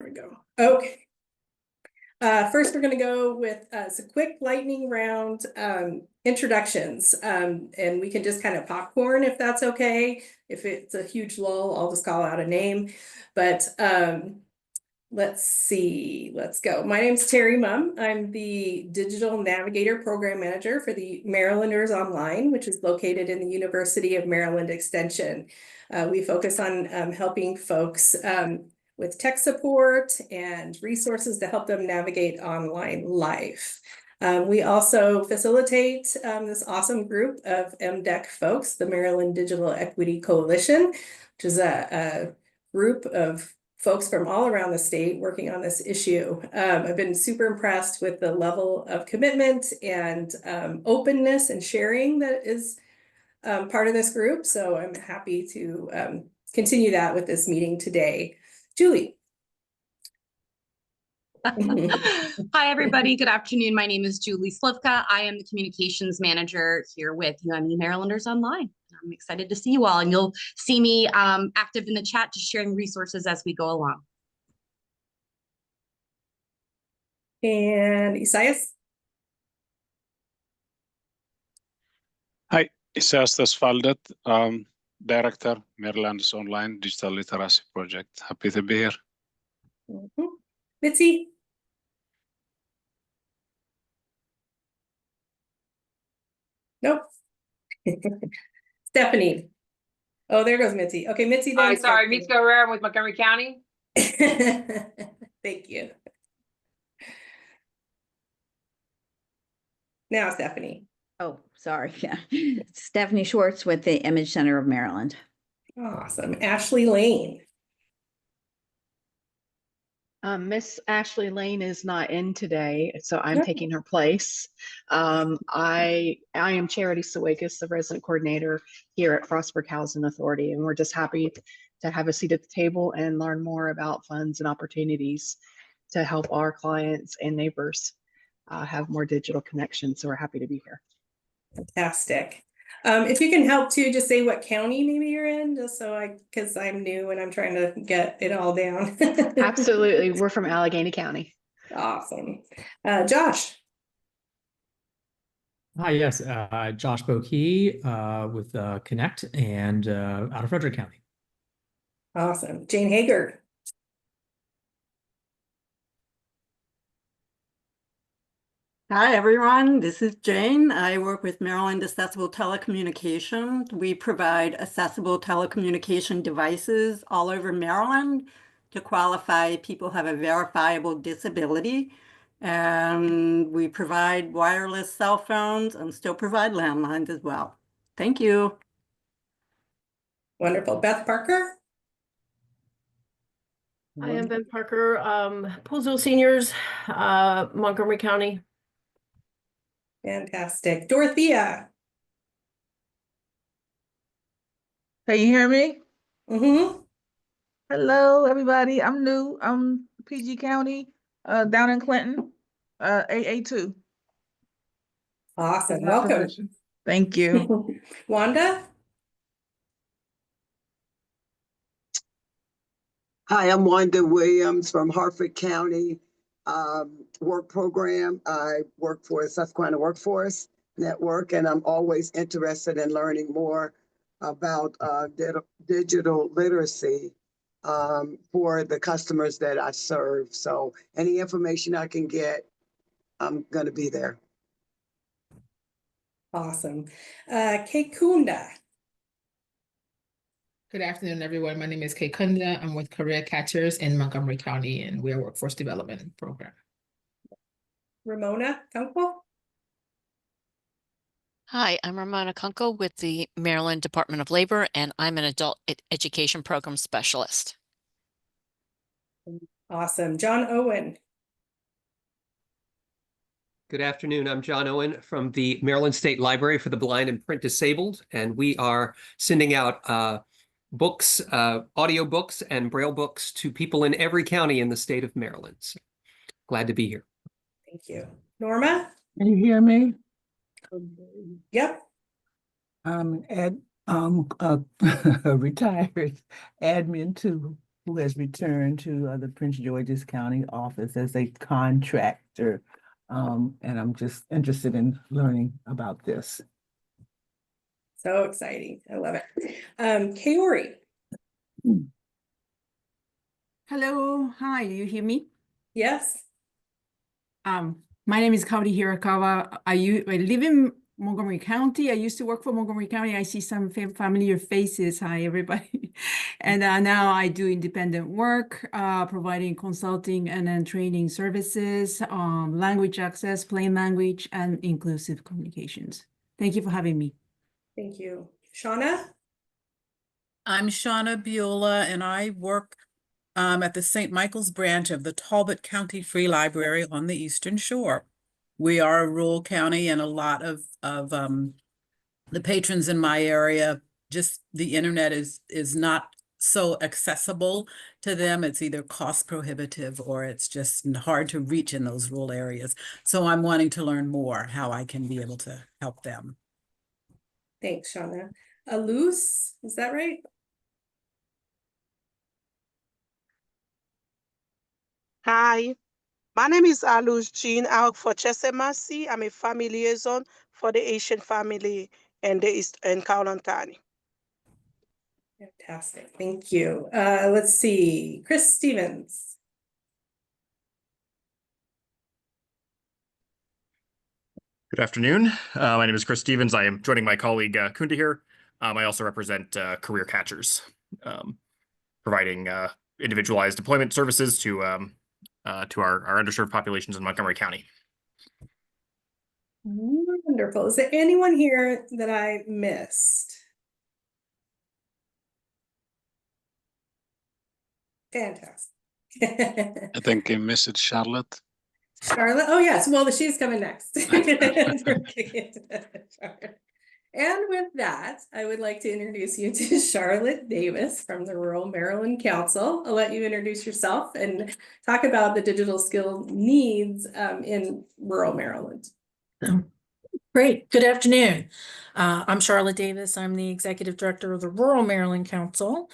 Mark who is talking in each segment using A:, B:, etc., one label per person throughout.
A: There we go. Okay. First, we're going to go with some quick lightning round introductions, and we can just kind of popcorn if that's okay. If it's a huge lull, I'll just call out a name. But let's see. Let's go. My name's Terry Mumm. I'm the Digital Navigator Program Manager for the Marylanders Online, which is located in the University of Maryland Extension. We focus on helping folks with tech support and resources to help them navigate online life. We also facilitate this awesome group of MDEC folks, the Maryland Digital Equity Coalition, which is a group of folks from all around the state working on this issue. I've been super impressed with the level of commitment and openness and sharing that is part of this group. So I'm happy to continue that with this meeting today. Julie.
B: Hi, everybody. Good afternoon. My name is Julie Slivka. I am the communications manager here with UME Marylanders Online. I'm excited to see you all, and you'll see me active in the chat, just sharing resources as we go along.
A: And Isaias.
C: Hi, Isaias Tesfaldet, Director, Marylanders Online Digital Literacy Project. Happy to be here.
A: Mitzi. Nope. Stephanie. Oh, there goes Mitzi. Okay, Mitzi.
D: Hi, sorry, Mitzi Guerrero with Montgomery County.
A: Thank you. Now, Stephanie.
E: Oh, sorry. Yeah. Stephanie Schwartz with the Image Center of Maryland.
A: Awesome. Ashley Lane.
F: Miss Ashley Lane is not in today, so I'm taking her place. I am Charity Sawakis, the resident coordinator here at Frostburg Housing Authority, and we're just happy to have a seat at the table and learn more about funds and opportunities to help our clients and neighbors have more digital connections. So we're happy to be here.
A: Fantastic. If you can help to just say what county maybe you're in, just so because I'm new and I'm trying to get it all down.
F: Absolutely. We're from Allegheny County.
A: Awesome. Josh.
G: Hi, yes. Josh Bokey with Connect and out of Frederick County.
A: Awesome. Jane Hager.
H: Hi, everyone. This is Jane. I work with Maryland Accessible Telecommunications. We provide accessible telecommunication devices all over Maryland to qualify people who have a verifiable disability. And we provide wireless cell phones and still provide landlines as well. Thank you.
A: Wonderful. Beth Parker.
I: I am Beth Parker, Poolsville Seniors, Montgomery County.
A: Fantastic. Dorothea.
J: Can you hear me?
A: Mm-hmm.
J: Hello, everybody. I'm new. I'm PG County, down in Clinton, AA2.
A: Awesome. Welcome.
J: Thank you.
A: Wanda.
K: Hi, I'm Wanda Williams from Harford County work program. I work for the Susquehanna Workforce Network, and I'm always interested in learning more about digital literacy for the customers that I serve. So any information I can get, I'm going to be there.
A: Awesome. Kay Kunda.
L: Good afternoon, everyone. My name is Kay Kunda. I'm with Career Catchers in Montgomery County, and we're a workforce development program.
A: Ramona Kunkel.
M: Hi, I'm Ramona Kunkel with the Maryland Department of Labor, and I'm an adult education program specialist.
A: Awesome. John Owen.
N: Good afternoon. I'm John Owen from the Maryland State Library for the Blind and Print Disabled, and we are sending out books, audio books and Braille books to people in every county in the state of Maryland. So glad to be here.
A: Thank you. Norma?
J: Can you hear me?
A: Yep.
J: I'm a retired admin too. who has returned to the Prince George's County office as a contractor. And I'm just interested in learning about this.
A: So exciting. I love it. Kaori.
O: Hello, hi, do you hear me?
A: Yes.
O: My name is Kaori Hirakawa. I live in Montgomery County. I used to work for Montgomery County. I see some familiar faces. Hi, everybody. And now I do independent work, providing consulting and then training services, language access, plain language, and inclusive communications. Thank you for having me.
A: Thank you. Shauna?
P: I'm Shauna Biola, and I work at the St. Michael's branch of the Talbot County Free Library on the Eastern Shore. We are a rural county, and a lot of the patrons in my area, just the internet is not so accessible to them. It's either cost prohibitive or it's just hard to reach in those rural areas. So I'm wanting to learn more how I can be able to help them.
A: Thanks, Shauna. Luz, is that right?
Q: Hi, my name is Aluz Jean. I work for Chesemasi. I'm a family liaison for the Asian family in the East in Kowloon County.
A: Fantastic. Thank you. Let's see. Chris Stevens.
R: Good afternoon. My name is Chris Stevens. I am joining my colleague Kunda here. I also represent Career Catchers, providing individualized deployment services to our underserved populations in Montgomery County.
A: Wonderful. Is there anyone here that I missed? Fantastic.
C: I think I missed Charlotte.
A: Charlotte? Oh, yes. Well, she's coming next. And with that, I would like to introduce you to Charlotte Davis from the Rural Maryland Council. I'll let you introduce yourself and talk about the digital skill needs in rural Maryland.
S: Great. Good afternoon. I'm Charlotte Davis. I'm the Executive Director of the Rural Maryland Council.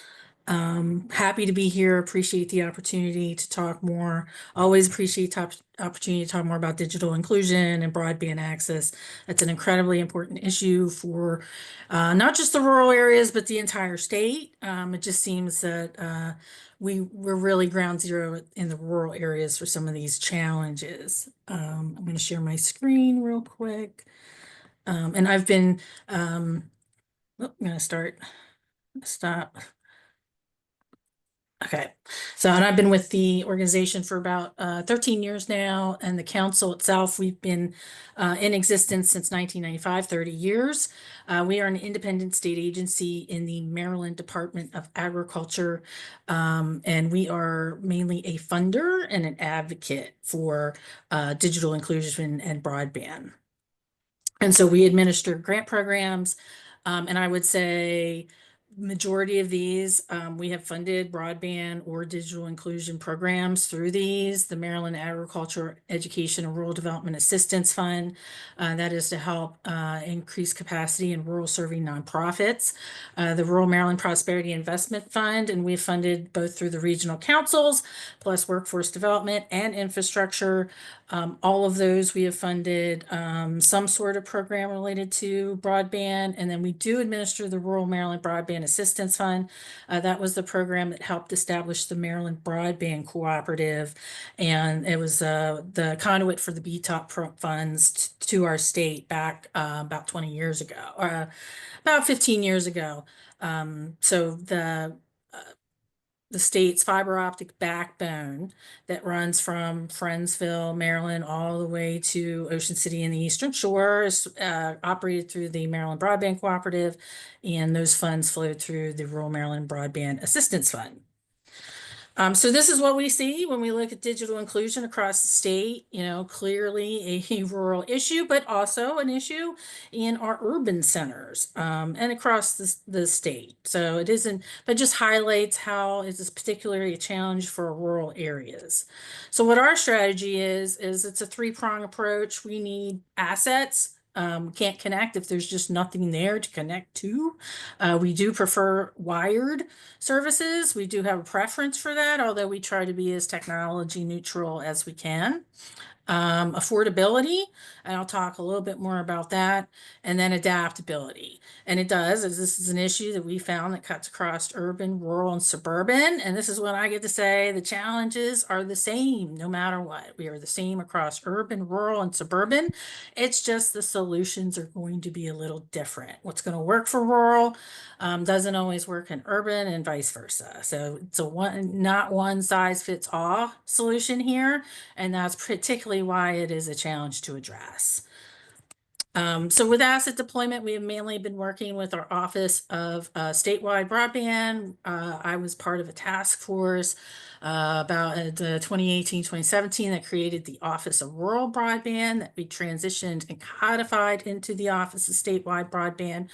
S: Happy to be here. Appreciate the opportunity to talk more. Always appreciate the opportunity to talk more about digital inclusion and broadband access. That's an incredibly important issue for not just the rural areas, but the entire state. It just seems that we're really ground zero in the rural areas for some of these challenges. I'm going to share my screen real quick. And I've been, I'm going to stop. Okay, so and I've been with the organization for about 13 years now, and the council itself, we've been in existence since 1995, 30 years. We are an independent state agency in the Maryland Department of Agriculture, and we are mainly a funder and an advocate for digital inclusion and broadband. And so we administer grant programs, and I would say majority of these, we have funded broadband or digital inclusion programs through these. The Maryland Agriculture Education and Rural Development Assistance Fund, that is to help increase capacity in rural serving nonprofits. The Rural Maryland Prosperity Investment Fund, and we've funded both through the regional councils, plus workforce development and infrastructure. All of those we have funded some sort of program related to broadband, and then we do administer the Rural Maryland Broadband Assistance Fund. That was the program that helped establish the Maryland Broadband Cooperative, and it was the conduit for the BTOP funds to our state back about 20 years ago, or about 15 years ago. So the state's fiber optic backbone that runs from Friendsville, Maryland, all the way to Ocean City in the Eastern Shore is operated through the Maryland Broadband Cooperative, and those funds flowed through the Rural Maryland Broadband Assistance Fund. So this is what we see when we look at digital inclusion across the state, clearly a rural issue, but also an issue in our urban centers and across the state. So it isn't, but just highlights how it is particularly a challenge for rural areas. So what our strategy is it's a three-prong approach. We need assets, can't connect if there's just nothing there to connect to. We do prefer wired services. We do have a preference for that, although we try to be as technology neutral as we can. Affordability, and I'll talk a little bit more about that, and then adaptability. And it does, as this is an issue that we found that cuts across urban, rural, and suburban. And this is what I get to say, the challenges are the same no matter what. We are the same across urban, rural, and suburban. It's just the solutions are going to be a little different. What's going to work for rural doesn't always work in urban, and vice versa. So it's not one size fits all solution here. And that's particularly why it is a challenge to address. So with asset deployment, we have mainly been working with our Office of Statewide Broadband. I was part of a task force about 2018-2017 that created the Office of Rural Broadband that we transitioned and codified into the Office of Statewide Broadband.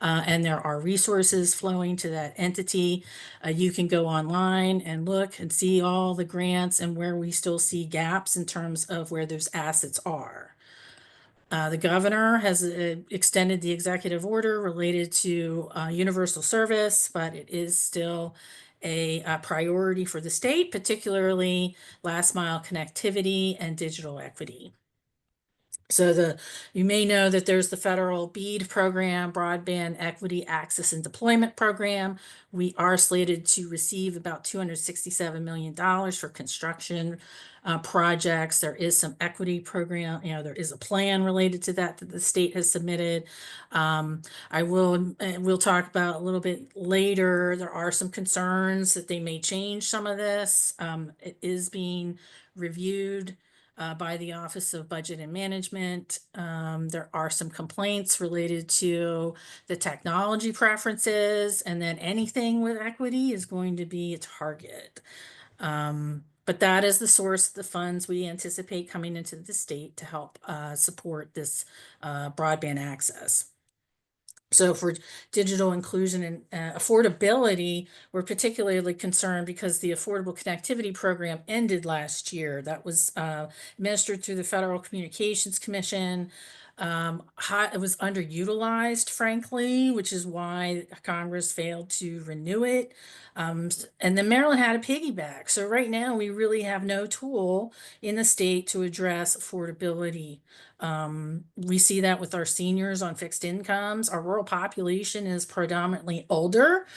S: And there are resources flowing to that entity. You can go online and look and see all the grants and where we still see gaps in terms of where those assets are. The governor has extended the executive order related to universal service, but it is still a priority for the state, particularly last mile connectivity and digital equity. So you may know that there's the federal BEAD program, Broadband Equity Access and Deployment Program. We are slated to receive about $267 million for construction projects. There is some equity program, there is a plan related to that the state has submitted. We'll talk about a little bit later. There are some concerns that they may change some of this. It is being reviewed by the Office of Budget and Management. There are some complaints related to the technology preferences, and then anything with equity is going to be a target. But that is the source of the funds we anticipate coming into the state to help support this broadband access. So for digital inclusion and affordability, we're particularly concerned because the Affordable Connectivity Program ended last year. That was administered through the Federal Communications Commission. It was underutilized, frankly, which is why Congress failed to renew it. And then Maryland had a piggyback. So right now we really have no tool in the state to address affordability. We see that with our seniors on fixed incomes. Our rural population is predominantly older.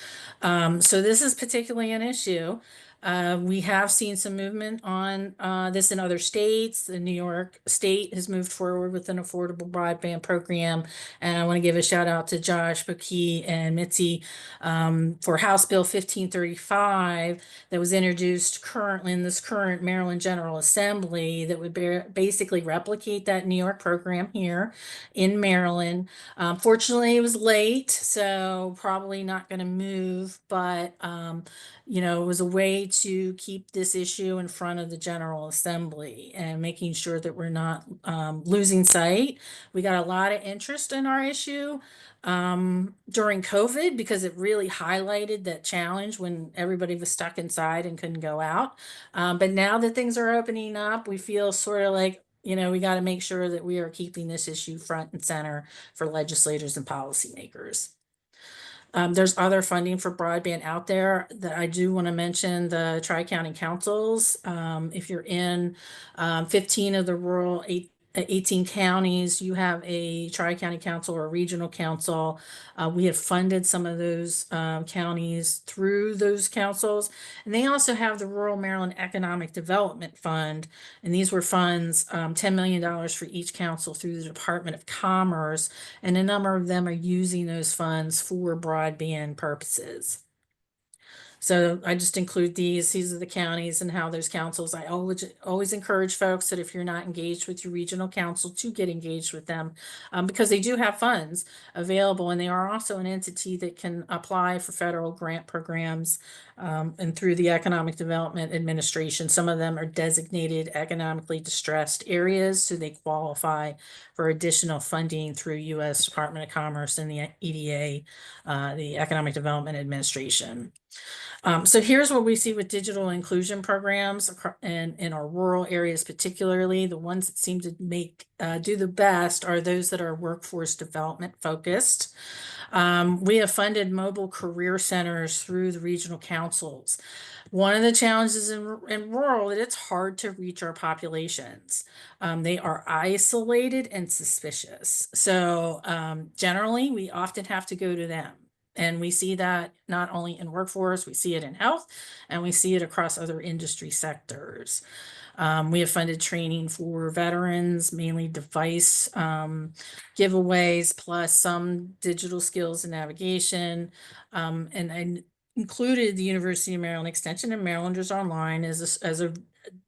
S: So this is particularly an issue. We have seen some movement on this in other states. The New York State has moved forward with an affordable broadband program. And I want to give a shout out to Josh Bokee and Mitzi for House Bill 1535 that was introduced currently in this current Maryland General Assembly that would basically replicate that New York program here in Maryland. Fortunately, it was late, so probably not going to move, but it was a way to keep this issue in front of the General Assembly and making sure that we're not losing sight. We got a lot of interest in our issue during COVID because it really highlighted that challenge when everybody was stuck inside and couldn't go out. But now that things are opening up, we feel sort of like, we got to make sure that we are keeping this issue front and center for legislators and policymakers. There's other funding for broadband out there that I do want to mention, the Tri-County Councils. If you're in 15 of the rural 18 counties, you have a Tri-County Council or a regional council. We have funded some of those counties through those councils. And they also have the Rural Maryland Economic Development Fund. And these were funds, $10 million for each council through the Department of Commerce. And a number of them are using those funds for broadband purposes. So I just include these are the counties and how those councils. I always encourage folks that if you're not engaged with your regional council to get engaged with them because they do have funds available, and they are also an entity that can apply for federal grant programs and through the Economic Development Administration. Some of them are designated economically distressed areas, so they qualify for additional funding through U.S. Department of Commerce and the EDA, the Economic Development Administration. So here's what we see with digital inclusion programs in our rural areas, particularly the ones that seem to do the best are those that are workforce development focused. We have funded mobile career centers through the regional councils. One of the challenges in rural is it's hard to reach our populations. They are isolated and suspicious. So generally, we often have to go to them. And we see that not only in workforce, we see it in health, and we see it across other industry sectors. We have funded training for veterans, mainly device giveaways, plus some digital skills and navigation. And I included the University of Maryland Extension and Marylanders Online as a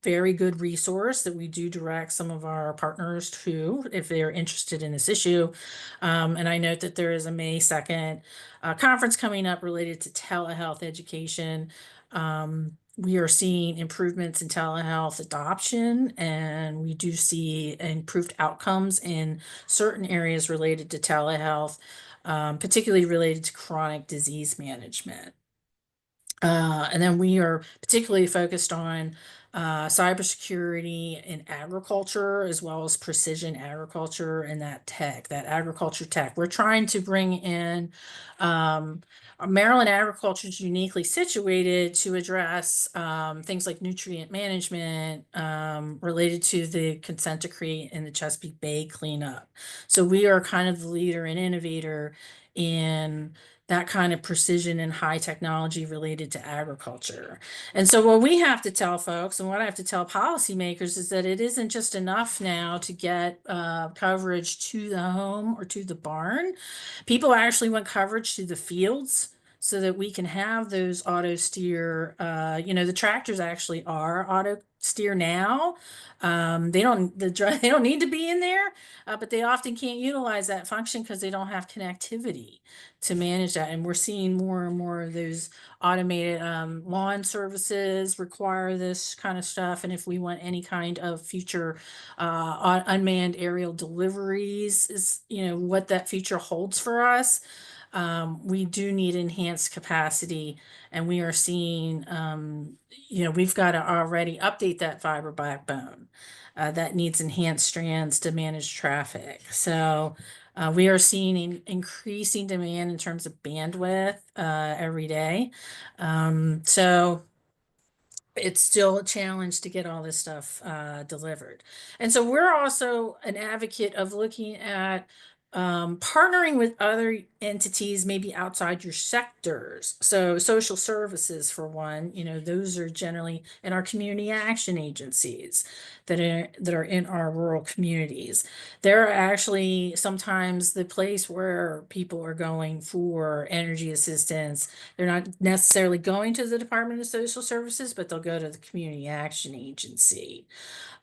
S: very good resource that we do direct some of our partners to if they're interested in this issue. And I note that there is a May 2nd conference coming up related to telehealth education. We are seeing improvements in telehealth adoption, and we do see improved outcomes in certain areas related to telehealth, particularly related to chronic disease management. And then we are particularly focused on cybersecurity in agriculture, as well as precision agriculture and that agriculture tech. We're trying to bring in Maryland agriculture is uniquely situated to address things like nutrient management related to the consent decree and the Chesapeake Bay cleanup. So we are kind of the leader and innovator in that kind of precision and high technology related to agriculture. And so what we have to tell folks and what I have to tell policymakers is that it isn't just enough now to get coverage to the home or to the barn. People actually want coverage to the fields so that we can have those auto steer. The tractors actually are auto steer now. They don't need to be in there, but they often can't utilize that function because they don't have connectivity to manage that. And we're seeing more and more of those automated lawn services require this kind of stuff. And if we want any kind of future unmanned aerial deliveries is, what that future holds for us. We do need enhanced capacity, and we are seeing, we've got to already update that fiber backbone that needs enhanced strands to manage traffic. So we are seeing increasing demand in terms of bandwidth every day. So it's still a challenge to get all this stuff delivered. And so we're also an advocate of looking at partnering with other entities, maybe outside your sectors. So social services, for one, those are generally in our community action agencies that are in our rural communities. They're actually sometimes the place where people are going for energy assistance. They're not necessarily going to the Department of Social Services, but they'll go to the community action agency.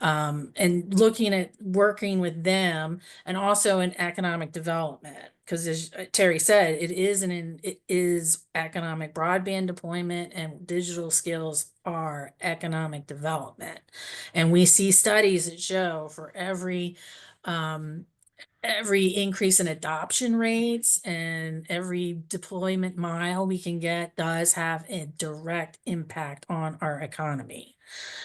S: And looking at working with them, and also in economic development, because as Terry said, it is economic broadband deployment, and digital skills are economic development. And we see studies that show for every increase in adoption rates and every deployment mile we can get does have a direct impact on our economy.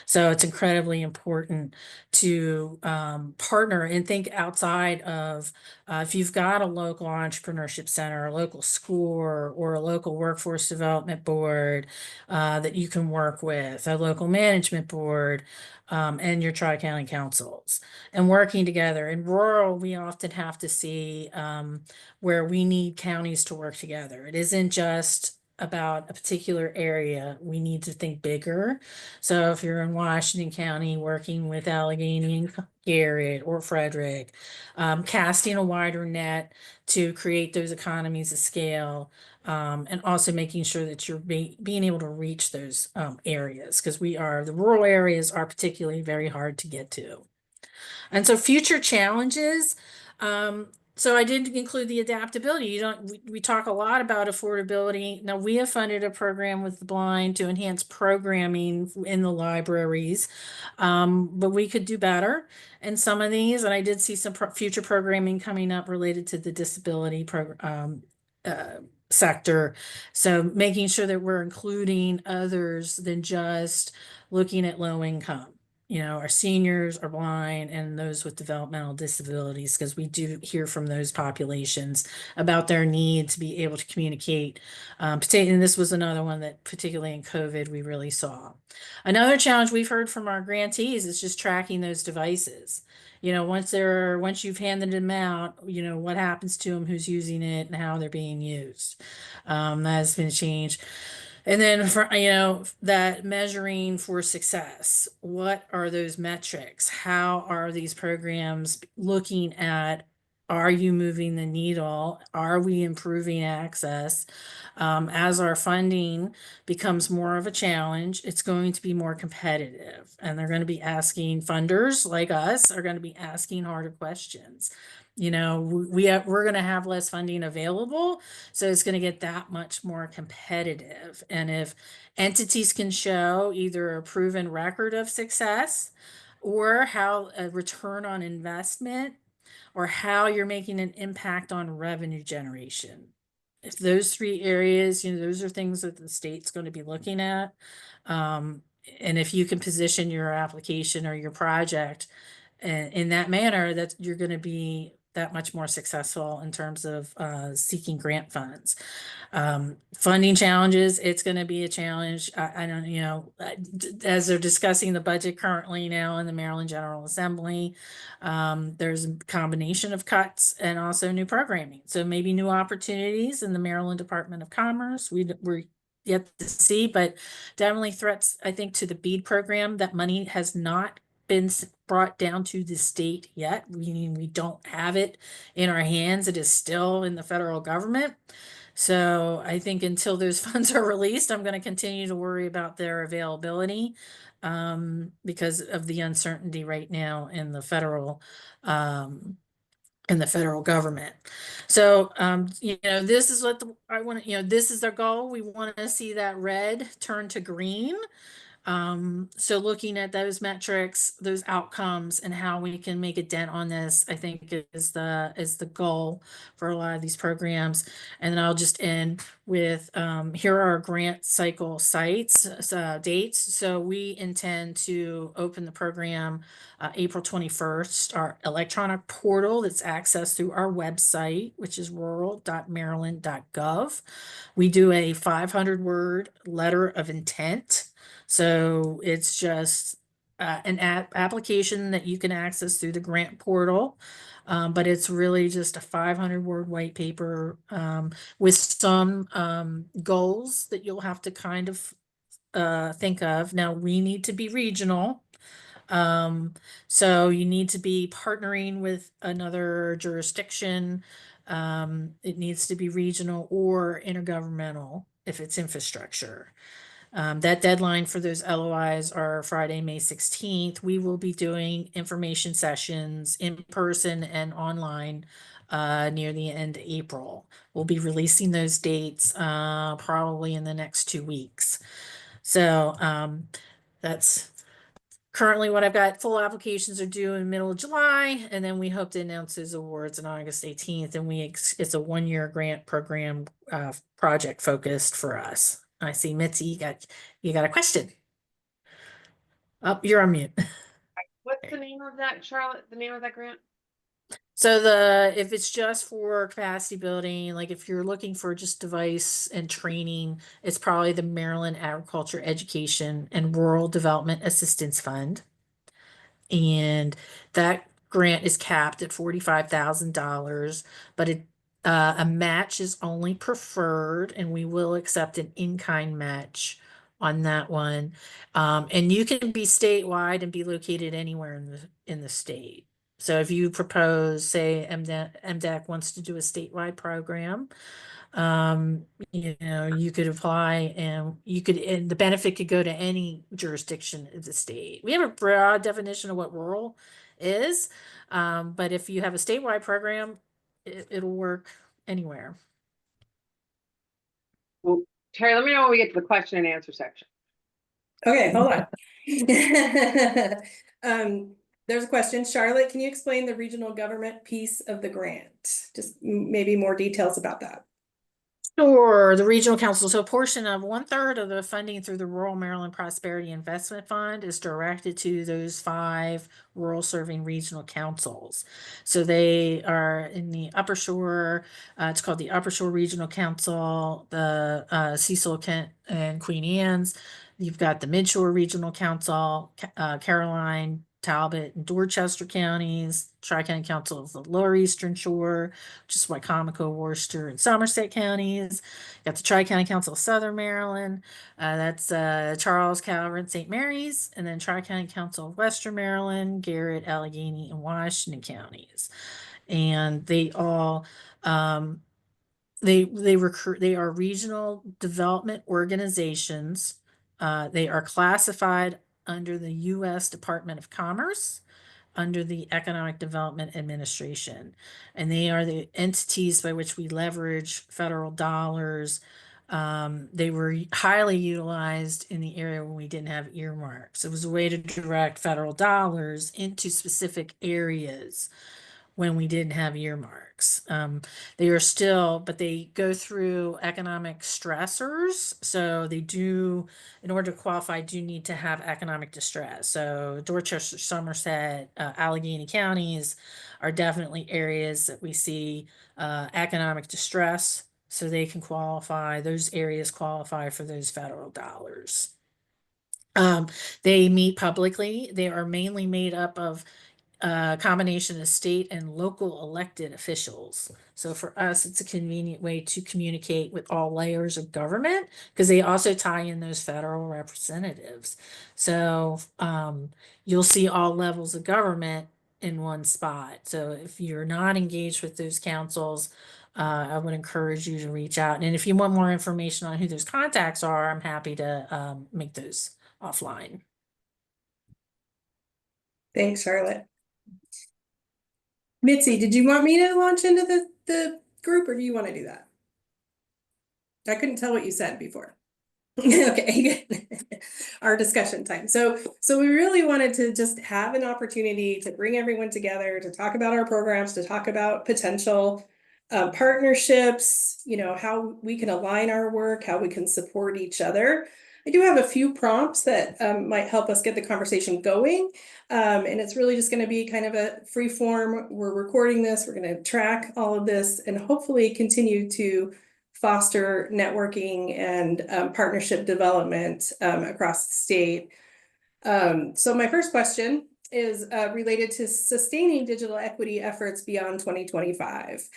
S: So it's incredibly important to partner and think outside of if you've got a local entrepreneurship center, a local school, or a local workforce development board that you can work with, a local management board, and your tri-county councils, and working together. In rural, we often have to see where we need counties to work together. It isn't just about a particular area. We need to think bigger. So if you're in Washington County working with Allegheny and Garrett or Frederick, casting a wider net to create those economies of scale, and also making sure that you're being able to reach those areas, because the rural areas are particularly very hard to get to. And so future challenges, So I did include the adaptability. We talk a lot about affordability. Now, we have funded a program with the blind to enhance programming in the libraries, but we could do better in some of these. And I did see some future programming coming up related to the disability sector. So making sure that we're including others than just looking at low income. Our seniors are blind and those with developmental disabilities, because we do hear from those populations about their need to be able to communicate. And this was another one that particularly in COVID, we really saw. Another challenge we've heard from our grantees is just tracking those devices. Once you've handed them out, what happens to them, who's using it, and how they're being used. That has been changed. And then for, that measuring for success, what are those metrics? How are these programs looking at, are you moving the needle? Are we improving access? As our funding becomes more of a challenge, it's going to be more competitive, and they're going to be asking, funders like us are going to be asking harder questions. We're going to have less funding available, so it's going to get that much more competitive. And if entities can show either a proven record of success, or how a return on investment, or how you're making an impact on revenue generation, if those three areas, those are things that the state's going to be looking at. And if you can position your application or your project in that manner, that you're going to be that much more successful in terms of seeking grant funds. Funding challenges, it's going to be a challenge. I don't, as they're discussing the budget currently now in the Maryland General Assembly, there's a combination of cuts and also new programming. So maybe new opportunities in the Maryland Department of Commerce. We're yet to see, but definitely threats, I think, to the BEAD program. That money has not been brought down to the state yet. We don't have it in our hands. It is still in the federal government. So I think until those funds are released, I'm going to continue to worry about their availability, because of the uncertainty right now in the federal government. So, this is what I want to, this is our goal. We want to see that red turn to green. So looking at those metrics, those outcomes, and how we can make a dent on this, I think is the goal for a lot of these programs. And then I'll just end with, here are our grant cycle dates. So we intend to open the program April 21st, our electronic portal that's accessed through our website, which is rural.maryland.gov. We do a 500-word letter of intent. So it's just an application that you can access through the grant portal. But it's really just a 500-word white paper with some goals that you'll have to kind of think of. Now, we need to be regional. So you need to be partnering with another jurisdiction. It needs to be regional or intergovernmental if it's infrastructure. That deadline for those LOIs are Friday, May 16th. We will be doing information sessions in person and online near the end of April. We'll be releasing those dates probably in the next 2 weeks. So that's currently what I've got. Full applications are due in the middle of July, and then we hope to announce those awards on August 18th. And it's a 1-year grant program project focused for us. I see Mitzi, you got a question. Oh, you're on mute.
D: What's the name of that, Charlotte? The name of that grant?
S: So if it's just for capacity building, like if you're looking for just device and training, it's probably the Maryland Agriculture Education and Rural Development Assistance Fund. And that grant is capped at $45,000, but a match is only preferred, and we will accept an in-kind match on that one. And you can be statewide and be located anywhere in the state. So if you propose, say, MDEC wants to do a statewide program, you could apply, and the benefit could go to any jurisdiction of the state. We have a broad definition of what rural is, but if you have a statewide program, it'll work anywhere.
D: Well, Terry, let me know when we get to the question and answer section.
A: Okay, hold on. There's a question. Charlotte, can you explain the regional government piece of the grant? Just maybe more details about that.
S: Sure, the regional council. So a portion of 1/3 of the funding through the Rural Maryland Prosperity Investment Fund is directed to those 5 rural serving regional councils. So they are in the Upper Shore. It's called the Upper Shore Regional Council, the Cecil, Kent, and Queen Anne's. You've got the Midshore Regional Council, Caroline, Talbot, and Dorchester counties, Tri-County Council of the Lower Eastern Shore, which is Wycomico, Worcester, and Somerset counties. Got the Tri-County Council of Southern Maryland. That's Charles, Calvert, St. Mary's, and then Tri-County Council of Western Maryland, Garrett, Allegheny, and Washington counties. And they all they recruit. They are regional development organizations. They are classified under the U.S. Department of Commerce, under the Economic Development Administration, and they are the entities by which we leverage federal dollars. They were highly utilized in the area when we didn't have earmarks. It was a way to direct federal dollars into specific areas when we didn't have earmarks. They are still, but they go through economic stressors. So they do, in order to qualify, do need to have economic distress. So Dorchester, Somerset, Allegheny counties are definitely areas that we see economic distress. So they can qualify, those areas qualify for those federal dollars. They meet publicly. They are mainly made up of a combination of state and local elected officials. So for us, it's a convenient way to communicate with all layers of government because they also tie in those federal representatives. So you'll see all levels of government in one spot. So if you're not engaged with those councils, I would encourage you to reach out. And if you want more information on who those contacts are, I'm happy to make those offline.
A: Thanks, Charlotte. Mitzi, did you want me to launch into the group or do you want to do that? I couldn't tell what you said before. Okay, our discussion time. So we really wanted to just have an opportunity to bring everyone together, to talk about our programs, to talk about potential partnerships, you know, how we can align our work, how we can support each other. I do have a few prompts that might help us get the conversation going. And it's really just going to be kind of a free form. We're recording this, we're going to track all of this and hopefully continue to foster networking and partnership development across the state. So my first question is related to sustaining digital equity efforts beyond 2025.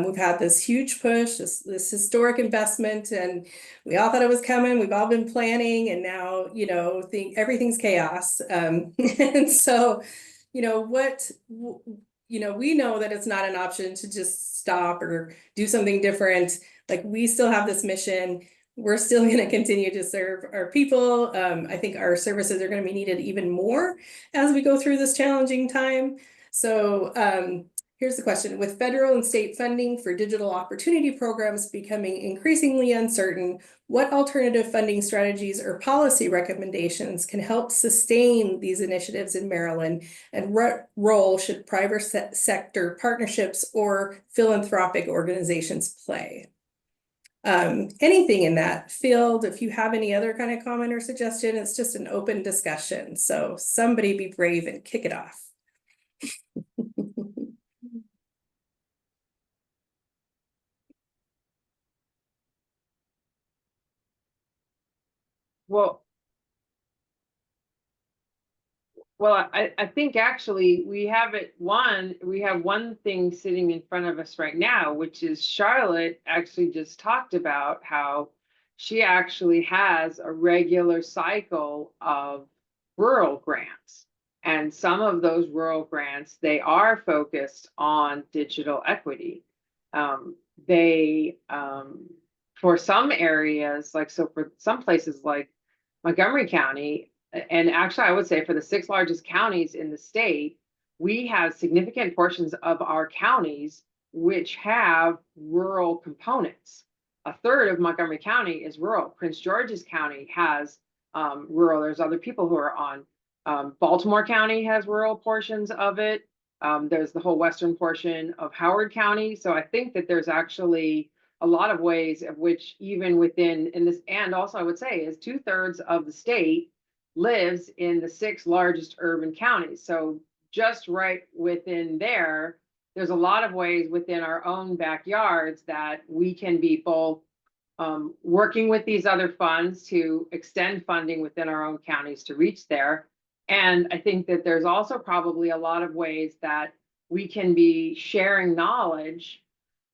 A: We've had this huge push, this historic investment, and we all thought it was coming. We've all been planning, and now, you know, everything's chaos. And so, you know, we know that it's not an option to just stop or do something different. Like, we still have this mission. We're still going to continue to serve our people. I think our services are going to be needed even more as we go through this challenging time. So here's the question. With federal and state funding for digital opportunity programs becoming increasingly uncertain, what alternative funding strategies or policy recommendations can help sustain these initiatives in Maryland? And what role should private sector partnerships or philanthropic organizations play? Anything in that field, if you have any other kind of comment or suggestion, it's just an open discussion. So somebody be brave and kick it off.
D: Well, I think actually we have one thing sitting in front of us right now, which is Charlotte actually just talked about how she actually has a regular cycle of rural grants. And some of those rural grants, they are focused on digital equity. For some areas, for some places like Montgomery County, and actually I would say for the 6 largest counties in the state, we have significant portions of our counties which have rural components. A third of Montgomery County is rural. Prince George's County has rural. There's other people who are on. Baltimore County has rural portions of it. There's the whole western portion of Howard County. So I think that there's actually a lot of ways of which even within in this, and also I would say is 2/3 of the state lives in the 6 largest urban counties. So just right within there, there's a lot of ways within our own backyards that we can be both working with these other funds to extend funding within our own counties to reach there. And I think that there's also probably a lot of ways that we can be sharing knowledge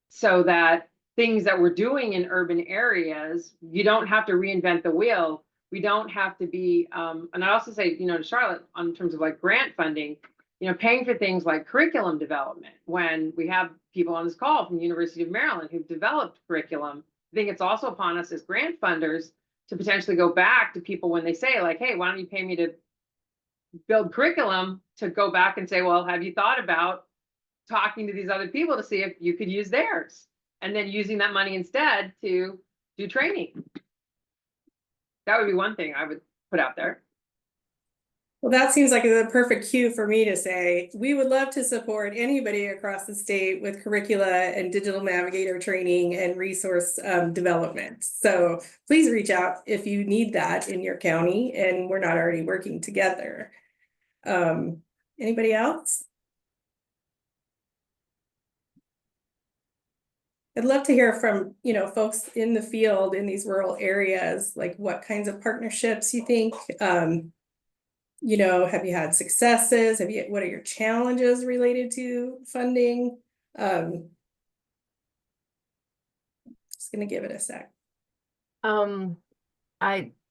D: so that things that we're doing in urban areas, you don't have to reinvent the wheel. We don't have to be, and I also say, you know, to Charlotte, on terms of like grant funding, you know, paying for things like curriculum development. When we have people on this call from the University of Maryland who've developed curriculum, I think it's also upon us as grant funders to potentially go back to people when they say like, hey, why don't you pay me to build curriculum, to go back and say, well, have you thought about talking to these other people to see if you could use theirs, and then using that money instead to do training. That would be one thing I would put out there.
A: Well, that seems like the perfect cue for me to say, we would love to support anybody across the state with curricula and digital navigator training and resource development. So please reach out if you need that in your county and we're not already working together. Anybody else? I'd love to hear from, you know, folks in the field in these rural areas, like what kinds of partnerships you think, you know, have you had successes? What are your challenges related to funding? Just gonna give it a sec.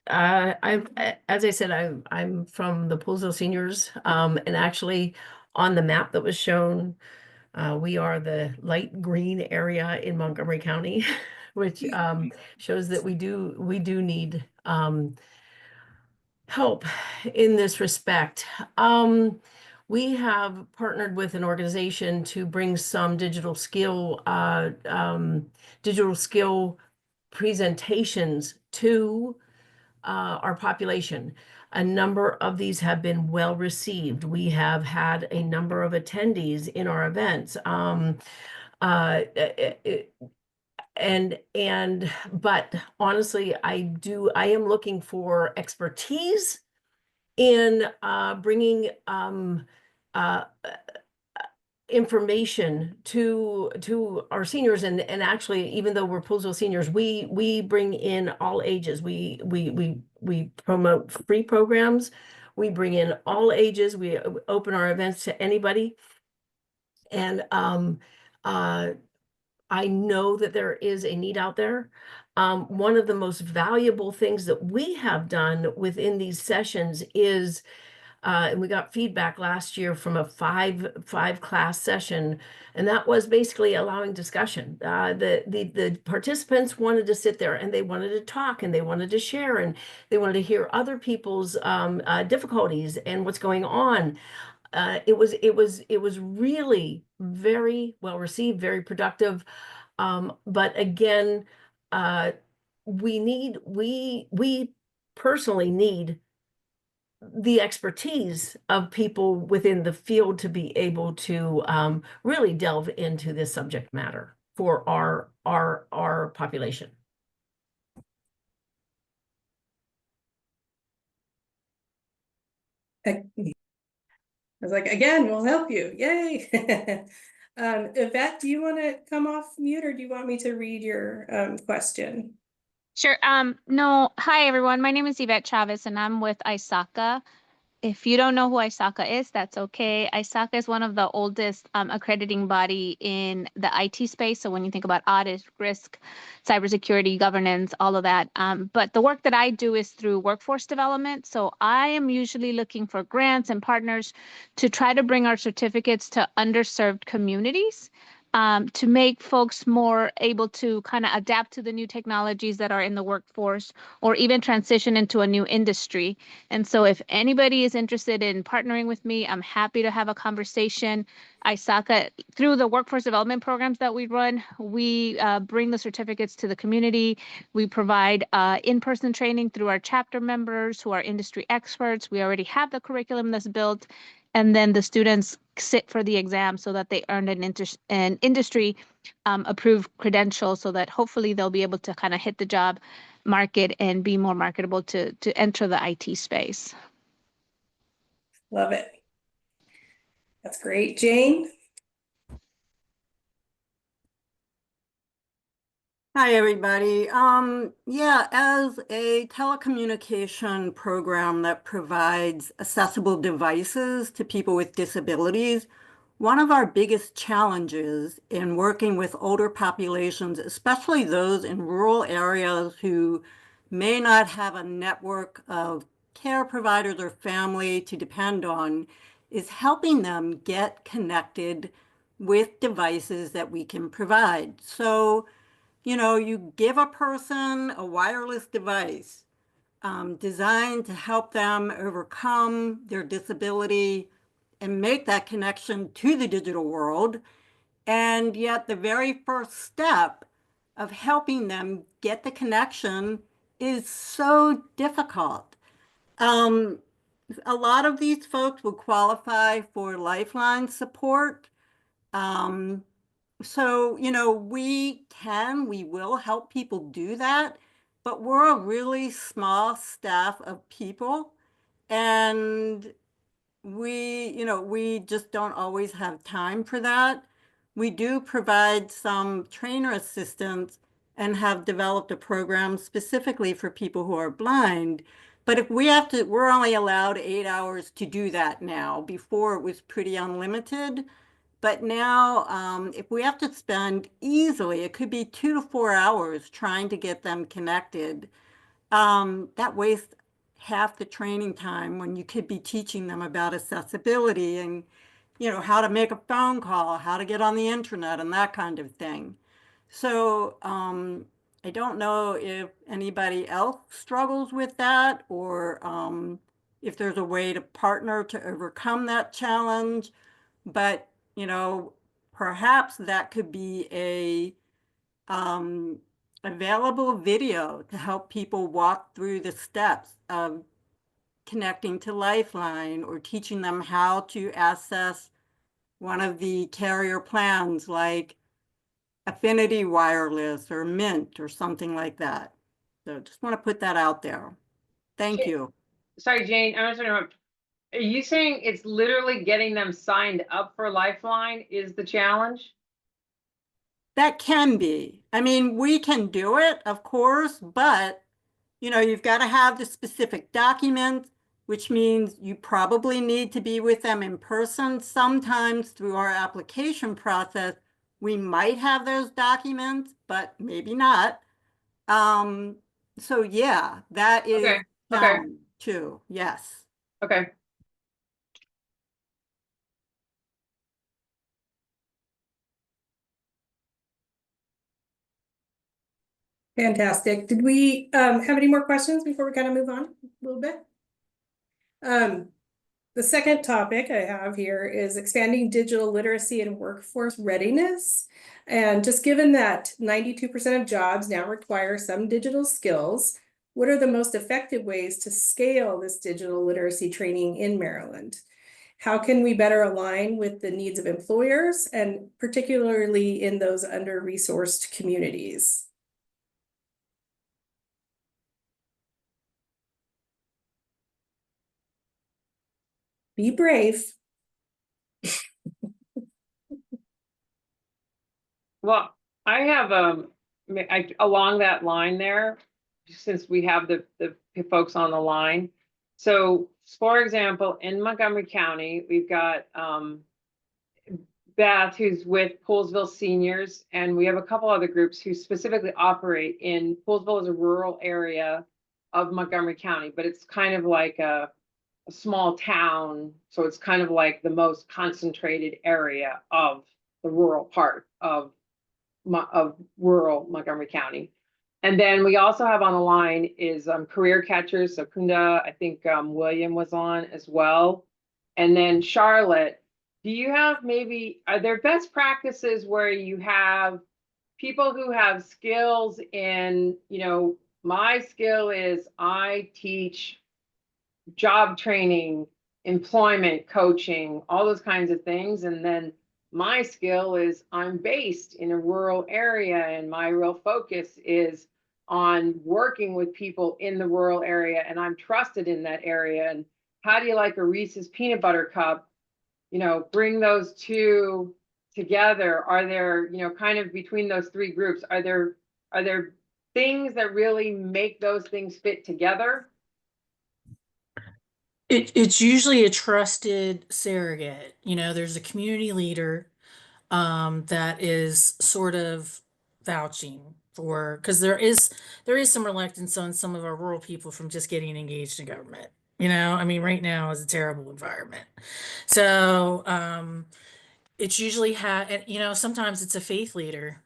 I: As I said, I'm from the Poolsville Seniors, and actually on the map that was shown, we are the light green area in Montgomery County, which shows that we do need help in this respect. We have partnered with an organization to bring some digital skill presentations to our population. A number of these have been well received. We have had a number of attendees in our events. But honestly, I am looking for expertise in bringing information to our seniors, and actually, even though we're Poolsville Seniors, we bring in all ages. We promote free programs. We bring in all ages. We open our events to anybody, and I know that there is a need out there. One of the most valuable things that we have done within these sessions is, and we got feedback last year from a five class session, and that was basically allowing discussion. The participants wanted to sit there and they wanted to talk and they wanted to share and they wanted to hear other people's difficulties and what's going on. It was really very well received, very productive. But again, we personally need the expertise of people within the field to be able to really delve into this subject matter for our population.
A: I was like, again, we'll help you. Yay. Yvette, do you want to come off mute, or do you want me to read your question?
T: Sure. No. Hi, everyone. My name is Yvette Chavez, and I'm with ISACA. If you don't know who ISACA is, that's okay. ISACA is one of the oldest accrediting body in the IT space. So when you think about audit, risk, cybersecurity, governance, all of that. But the work that I do is through workforce development. So I am usually looking for grants and partners to try to bring our certificates to underserved communities. to make folks more able to kind of adapt to the new technologies that are in the workforce or even transition into a new industry. And so if anybody is interested in partnering with me, I'm happy to have a conversation. ISACA, through the workforce development programs that we run, we bring the certificates to the community. We provide in-person training through our chapter members who are industry experts. We already have the curriculum that's built. And then the students sit for the exam so that they earn an industry approved credential, so that hopefully they'll be able to kind of hit the job market and be more marketable to enter the IT space.
A: Love it. That's great. Jane?
H: Hi, everybody. Yeah, as a telecommunication program that provides accessible devices to people with disabilities, one of our biggest challenges in working with older populations, especially those in rural areas who may not have a network of care providers or family to depend on, is helping them get connected with devices that we can provide. So, you know, you give a person a wireless device designed to help them overcome their disability and make that connection to the digital world. And yet the very first step of helping them get the connection is so difficult. A lot of these folks would qualify for Lifeline support. So, you know, we will help people do that, but we're a really small staff of people, and we just don't always have time for that. We do provide some trainer assistance and have developed a program specifically for people who are blind. But if we have to, we're only allowed 8 hours to do that now. Before it was pretty unlimited. But now, if we have to spend easily, it could be 2 to 4 hours trying to get them connected. That wastes half the training time when you could be teaching them about accessibility and, you know, how to make a phone call, how to get on the internet and that kind of thing. So I don't know if anybody else struggles with that, or if there's a way to partner to overcome that challenge. But, you know, perhaps that could be a available video to help people walk through the steps of connecting to Lifeline, or teaching them how to access one of the carrier plans like Affinity Wireless or Mint or something like that. So just want to put that out there. Thank you.
D: Sorry, Jane, I'm sorry to interrupt. Are you saying it's literally getting them signed up for Lifeline is the challenge?
H: That can be. I mean, we can do it, of course, but you know, you've got to have the specific documents, which means you probably need to be with them in person. Sometimes through our application process, we might have those documents, but maybe not. So yeah, that is
D: Okay.
H: challenge too. Yes.
D: Okay.
A: Fantastic. Did we have any more questions before we kind of move on a little bit? The second topic I have here is expanding digital literacy and workforce readiness. And just given that 92% of jobs now require some digital skills, what are the most effective ways to scale this digital literacy training in Maryland? How can we better align with the needs of employers, and particularly in those under-resourced communities? Be brave.
D: Well, I have along that line there, since we have the folks on the line. So, for example, in Montgomery County, we've got Beth, who's with Poolsville Seniors, and we have a couple other groups who specifically operate in Poolsville is a rural area of Montgomery County, but it's kind of like a small town, so it's kind of like the most concentrated area of the rural part of rural Montgomery County. And then we also have on the line is career catchers. So Kunda, I think William was on as well. And then Charlotte, do you have are there best practices where you have people who have skills in, my skill is I teach job training, employment coaching, all those kinds of things. And then my skill is I'm based in a rural area and my real focus is on working with people in the rural area and I'm trusted in that area. And how do you like a Reese's peanut butter cup, bring those two together? Are there, kind of between those three groups, are there things that really make those things fit together?
S: It's usually a trusted surrogate. There's a community leader that is sort of vouching for, because there is some reluctance on some of our rural people from just getting engaged in government. Right now is a terrible environment. So it's usually sometimes it's a faith leader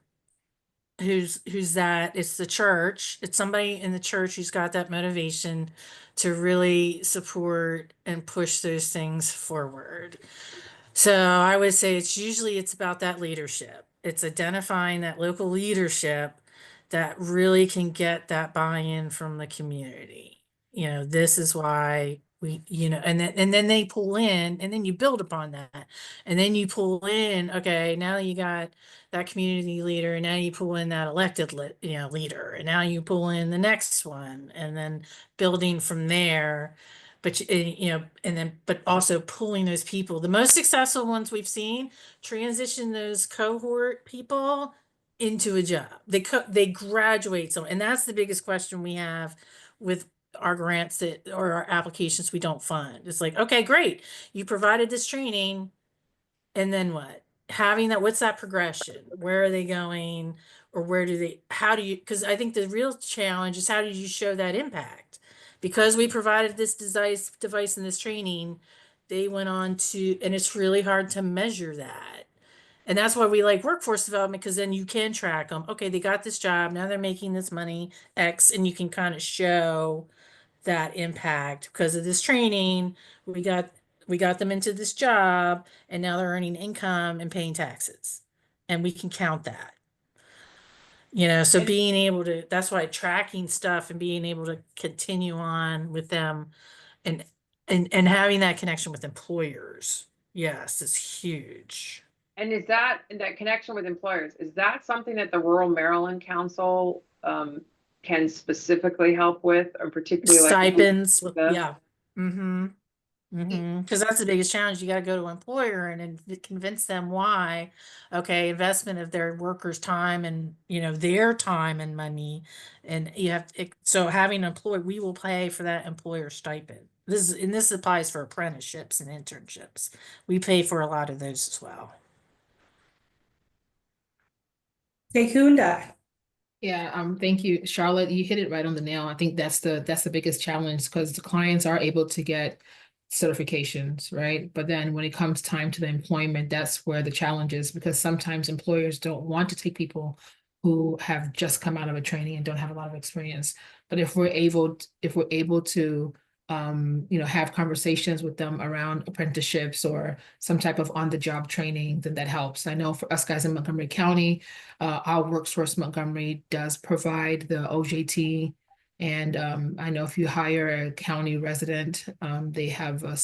S: who's that. It's the church. It's somebody in the church who's got that motivation to really support and push those things forward. So I would say it's about that leadership. It's identifying that local leadership that really can get that buy-in from the community. This is why we, and then they pull in, and then you build upon that. And then you pull in, okay, now you got that community leader, and now you pull in that elected leader, and now you pull in the next one, and then building from there. But but also pulling those people, the most successful ones we've seen transition those cohort people into a job. They graduate. So, and that's the biggest question we have with our grants or our applications we don't fund. It's like, okay, great. You provided this training. And then what? What's that progression? Where are they going? Or because I think the real challenge is how do you show that impact? Because we provided this device and this training, they went on to, and it's really hard to measure that. And that's why we like workforce development, because then you can track them. Okay, they got this job, now they're making this money, X, and you can kind of show that impact because of this training. We got them into this job and now they're earning income and paying taxes. And we can count that. So being able to, that's why tracking stuff and being able to continue on with them and having that connection with employers, yes, is huge.
D: And is that connection with employers, is that something that the Rural Maryland Council can specifically help with, or particularly
S: stipends? Yeah. Because that's the biggest challenge. You got to go to an employer and convince them why, okay, investment of their workers' time and their time and money, and so having an employee, we will pay for that employer stipend. This applies for apprenticeships and internships. We pay for a lot of those as well.
A: Kunda.
L: Yeah, thank you, Charlotte. You hit it right on the nail. I think that's the biggest challenge, because the clients are able to get certifications, right? But then when it comes time to the employment, that's where the challenge is, because sometimes employers don't want to take people who have just come out of a training and don't have a lot of experience. But if we're able to have conversations with them around apprenticeships or some type of on-the-job training, then that helps. I know for us guys in Montgomery County, our Workforce Montgomery does provide the OJT. And I know if you hire a county resident, they have I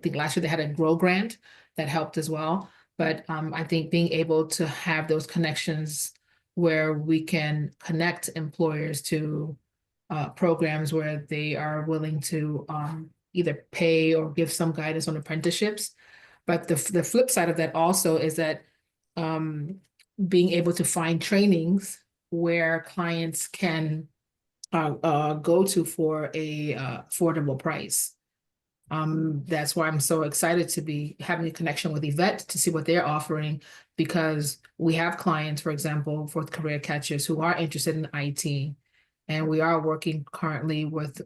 L: think last year they had a GROW grant that helped as well. But I think being able to have those connections where we can connect employers to programs where they are willing to either pay or give some guidance on apprenticeships. But the flip side of that also is that being able to find trainings where clients can go to for a affordable price. That's why I'm so excited to be having a connection with Yvette to see what they're offering, because we have clients, for example, for career catchers who are interested in IT. And we are working currently with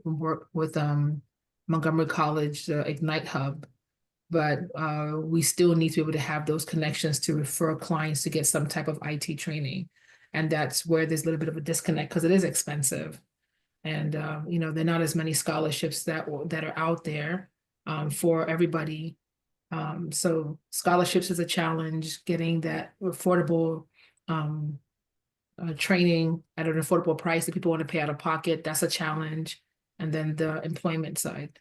L: Montgomery College, the Ignite Hub, but we still need to be able to have those connections to refer clients to get some type of IT training. And that's where there's a little bit of a disconnect because it is expensive. And, you know, there are not as many scholarships that are out there for everybody. So scholarships is a challenge, getting that affordable training at an affordable price that people want to pay out of pocket. That's a challenge. And then the employment side.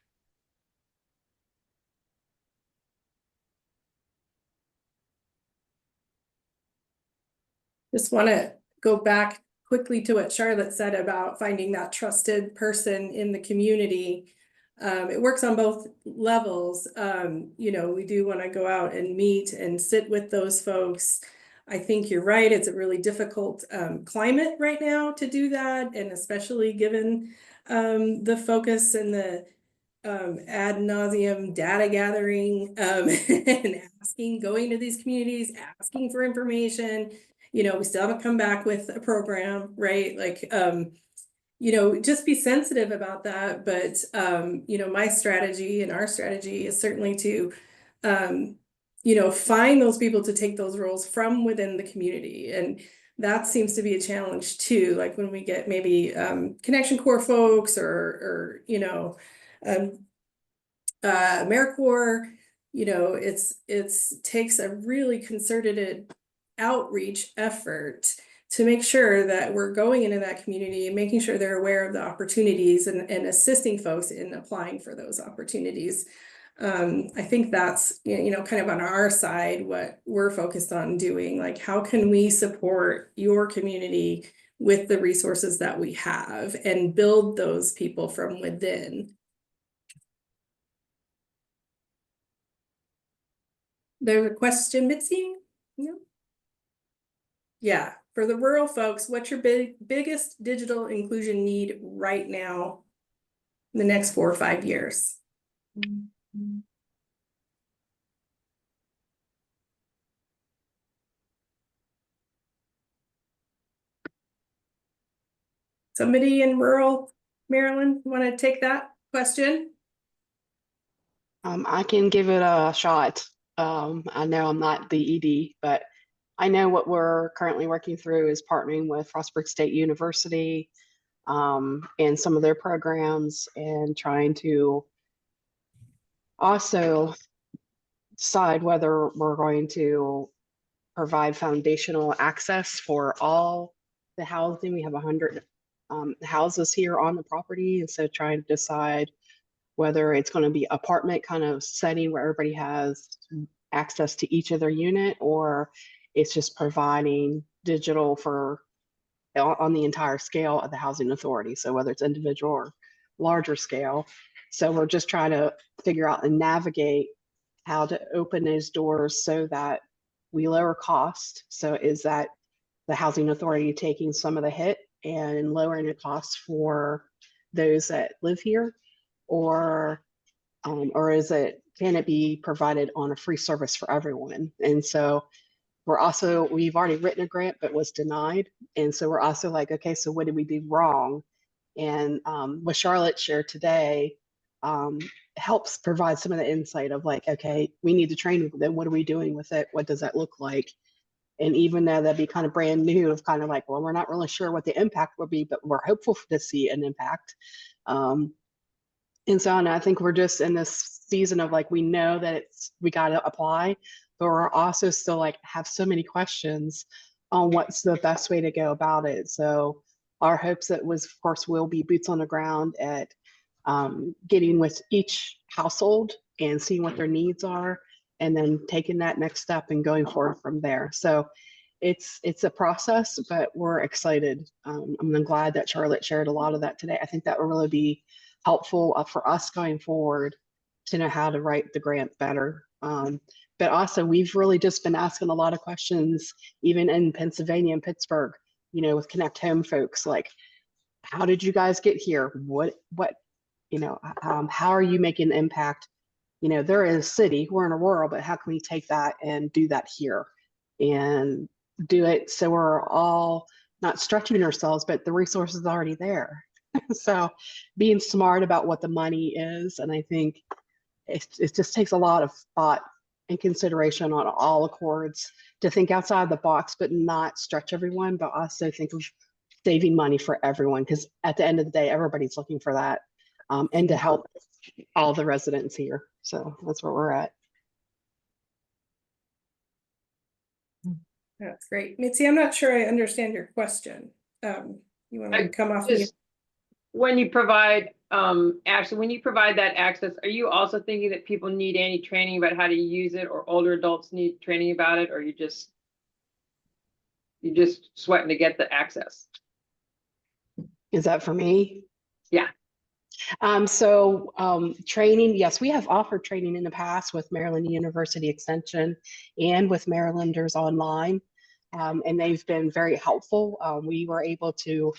A: Just want to go back quickly to what Charlotte said about finding that trusted person in the community. It works on both levels. You know, we do want to go out and meet and sit with those folks. I think you're right. It's a really difficult climate right now to do that. And especially given the focus and the ad nauseum data gathering and going to these communities, asking for information. You know, we still haven't come back with a program, right? Like, you know, just be sensitive about that. But, you know, my strategy and our strategy is certainly to, you know, find those people to take those roles from within the community. And that seems to be a challenge too. Like when we get maybe Connection Corps folks or you know, AmeriCorps, you know, it's takes a really concerted outreach effort to make sure that we're going into that community and making sure they're aware of the opportunities and assisting folks in applying for those opportunities. I think that's, you know, kind of on our side, what we're focused on doing, like how can we support your community with the resources that we have and build those people from within. There's a question, Mitzi? No? Yeah, for the rural folks, what's your biggest digital inclusion need right now in the next 4 or 5 years? Somebody in rural Maryland want to take that question?
F: I can give it a shot. I know I'm not the ED, but I know what we're currently working through is partnering with Frostburg State University and some of their programs and trying to also decide whether we're going to provide foundational access for all the housing. We have 100 houses here on the property, and so trying to decide whether it's going to be apartment kind of setting where everybody has access to each of their unit, or it's just providing digital for on the entire scale of the housing authority. So whether it's individual or larger scale. So we're just trying to figure out and navigate how to open those doors so that we lower cost. So is that the housing authority taking some of the hit and lowering the cost for those that live here? Or is it, can it be provided on a free service for everyone? And so we've already written a grant, but was denied. And so we're also like, okay, so what did we do wrong? And what Charlotte shared today helps provide some of the insight of like, okay, we need to train them. What are we doing with it? What does that look like? And even though that'd be kind of brand new, of kind of like, well, we're not really sure what the impact will be, but we're hopeful to see an impact. And so, and I think we're just in this season of like, we know that we got to apply, but we're also still like have so many questions on what's the best way to go about it. So our hopes that was, of course, will be boots on the ground at getting with each household and seeing what their needs are, and then taking that next step and going forward from there. So it's a process, but we're excited. I'm glad that Charlotte shared a lot of that today. I think that will really be helpful for us going forward to know how to write the grant better. But also, we've really just been asking a lot of questions, even in Pennsylvania and Pittsburgh, you know, with Connect Home folks, like, how did you guys get here? What, you know, how are you making an impact? You know, they're in a city, we're in a rural, but how can we take that and do that here and do it so we're all not stretching ourselves, but the resources are already there. So being smart about what the money is. And I think it just takes a lot of thought and consideration on all accords to think outside the box, but not stretch everyone, but also think of saving money for everyone. Because at the end of the day, everybody's looking for that, and to help all the residents here. So that's where we're at.
A: That's great. Mitzi, I'm not sure I understand your question. You want to come off mute?
D: When you provide, actually, when you provide that access, are you also thinking that people need any training about how to use it, or older adults need training about it, or you just sweating to get the access?
F: Is that for me?
D: Yeah.
F: Training, yes, we have offered training in the past with Maryland University Extension and with Marylanders Online, and they've been very helpful. We were able to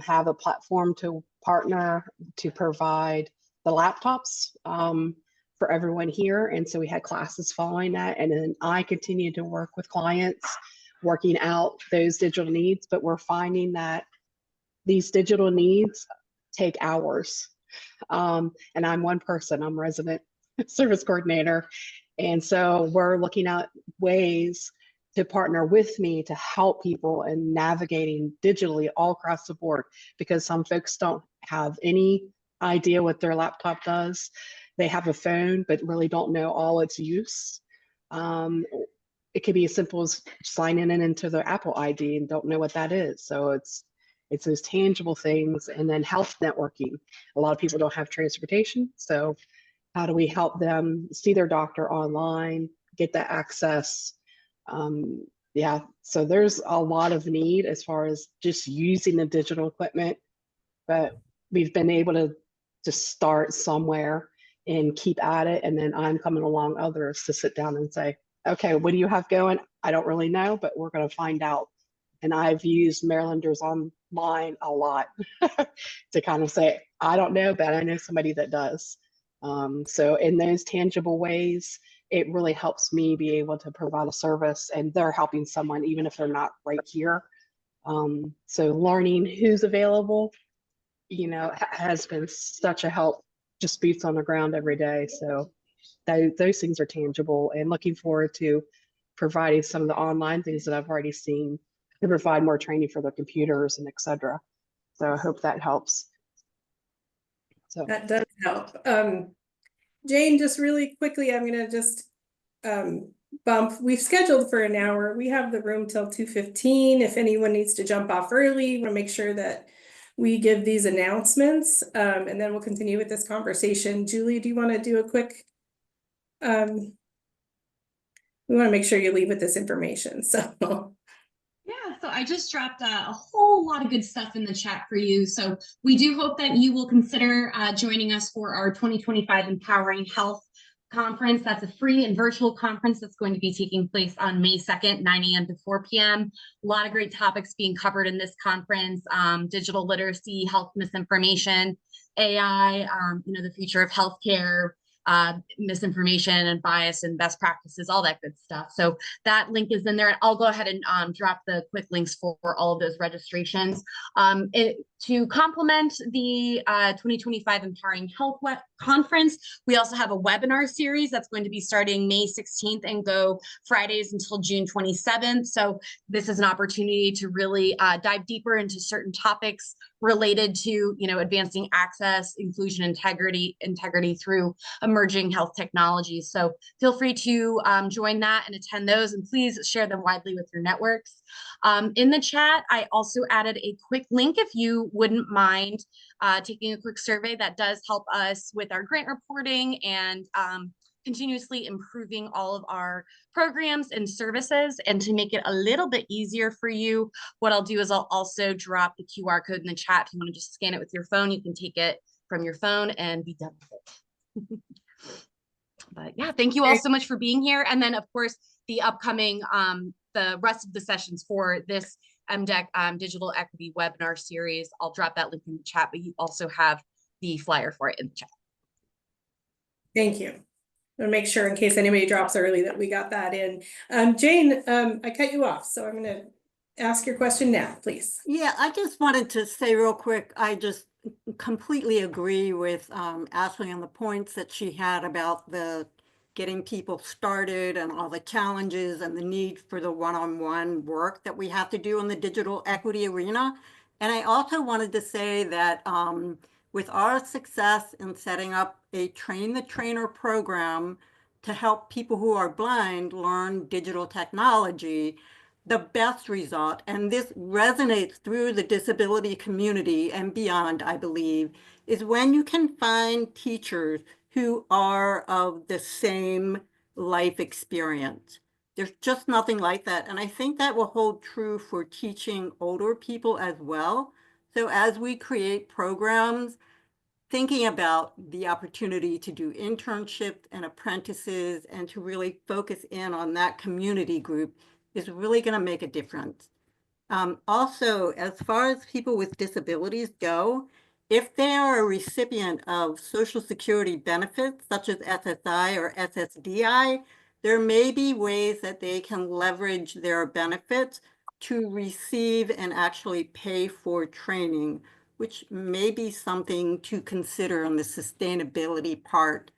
F: have a platform to partner to provide the laptops for everyone here. And so we had classes following that. And then I continued to work with clients, working out those digital needs, but we're finding that these digital needs take hours. And I'm one person, I'm resident service coordinator. And so we're looking at ways to partner with me to help people in navigating digitally all across the board, because some folks don't have any idea what their laptop does. They have a phone, but really don't know all its use. It could be as simple as signing in into the Apple ID and don't know what that is. So it's those tangible things. And then health networking. A lot of people don't have transportation. So how do we help them see their doctor online, get that access? Yeah, so there's a lot of need as far as just using the digital equipment, but we've been able to start somewhere and keep at it. And then I'm coming along others to sit down and say, okay, what do you have going? I don't really know, but we're going to find out. And I've used Marylanders Online a lot to kind of say, I don't know, but I know somebody that does. So in those tangible ways, it really helps me be able to provide a service, and they're helping someone even if they're not right here. So learning who's available, has been such a help, just boots on the ground every day. So those things are tangible, and looking forward to providing some of the online things that I've already seen to provide more training for their computers and et cetera. So I hope that helps. So
A: that does help. Jane, just really quickly, I'm going to just bump. We've scheduled for an hour. We have the room till 2:15. If anyone needs to jump off early, we'll make sure that we give these announcements, and then we'll continue with this conversation. Julie, do you want to do a quick? We want to make sure you leave with this information. So.
B: Yeah, so I just dropped a whole lot of good stuff in the chat for you. So we do hope that you will consider joining us for our 2025 Empowering Health Conference. That's a free and virtual conference that's going to be taking place on May 2nd, 9 a.m. to 4 p.m. A lot of great topics being covered in this conference: digital literacy, health misinformation, AI, the future of healthcare, misinformation and bias and best practices, all that good stuff. So that link is in there. I'll go ahead and drop the quick links for all of those registrations. To complement the 2025 Empowering Health Conference, we also have a webinar series that's going to be starting May 16th and go Fridays until June 27th. So this is an opportunity to really dive deeper into certain topics related to, advancing access, inclusion, integrity through emerging health technologies. So feel free to join that and attend those, and please share them widely with your networks. In the chat, I also added a quick link if you wouldn't mind taking a quick survey. That does help us with our grant reporting and continuously improving all of our programs and services. And to make it a little bit easier for you, what I'll do is I'll also drop the QR code in the chat. If you want to just scan it with your phone, you can take it from your phone and be done with it. But yeah, thank you all so much for being here. And then of course, the upcoming, the rest of the sessions for this MDEC Digital Equity webinar series, I'll drop that link in the chat, but you also have the flyer for it in the chat.
A: Thank you. I'll make sure in case anybody drops early that we got that in. Jane, I cut you off, so I'm going to ask your question now, please.
H: Yeah, I just wanted to say real quick, I just completely agree with Ashley on the points that she had about the getting people started and all the challenges and the need for the one-on-one work that we have to do in the digital equity arena. And I also wanted to say that with our success in setting up a train the trainer program to help people who are blind learn digital technology, the best result, and this resonates through the disability community and beyond, I believe, is when you can find teachers who are of the same life experience. There's just nothing like that. And I think that will hold true for teaching older people as well. So as we create programs, thinking about the opportunity to do internships and apprentices and to really focus in on that community group is really going to make a difference. Also, as far as people with disabilities go, if they are a recipient of Social Security benefits, such as SSI or SSDI, there may be ways that they can leverage their benefits to receive and actually pay for training, which may be something to consider on the sustainability part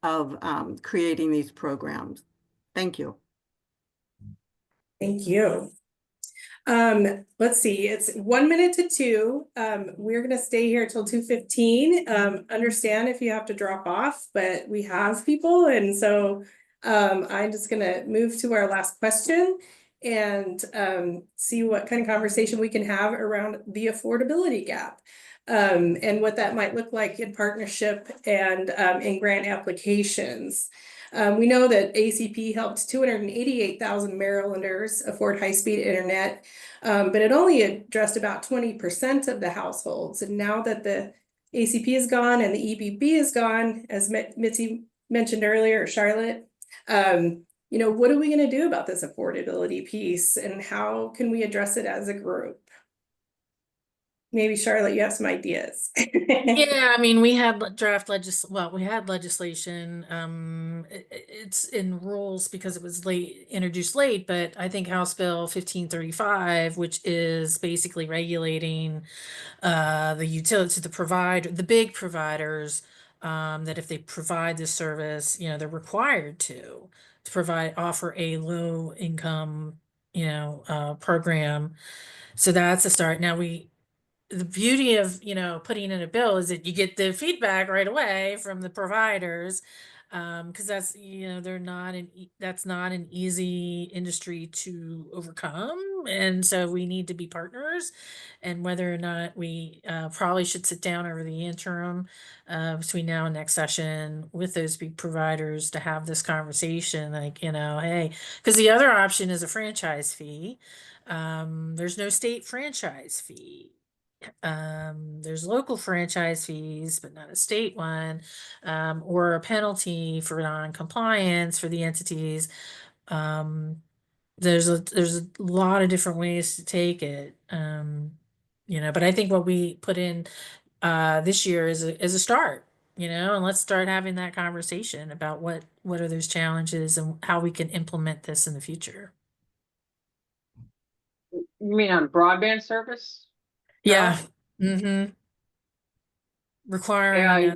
H: of creating these programs. Thank you.
A: Thank you. Let's see, it's 1 minute to 2. We're gonna stay here till 2:15. Understand if you have to drop off, but we have people, and so I'm just gonna move to our last question and see what kind of conversation we can have around the affordability gap. And what that might look like in partnership and in grant applications. We know that ACP helped 288,000 Marylanders afford high-speed internet, but it only addressed about 20% of the households. And now that the ACP is gone and the EBB is gone, as Mitzi mentioned earlier, or Charlotte, you know, what are we going to do about this affordability piece, and how can we address it as a group? Maybe Charlotte, you have some ideas.
S: Yeah, I mean, we had we had legislation. It's in rules because it was introduced late, but I think House Bill 1535, which is basically regulating the utility, the big providers, that if they provide this service, you know, they're required to offer a low income, program. So that's a start. Now the beauty of, putting in a bill is that you get the feedback right away from the providers, because that's, that's not an easy industry to overcome. And so we need to be partners, and whether or not we probably should sit down over the interim between now and next session with those big providers to have this conversation, like, hey, because the other option is a franchise fee. There's no state franchise fee. There's local franchise fees, but not a state one, or a penalty for non-compliance for the entities. There's a lot of different ways to take it. But I think what we put in this year is a start, and let's start having that conversation about what are those challenges and how we can implement this in the future.
D: You mean on broadband service?
S: Yeah. Mm-hmm. Requiring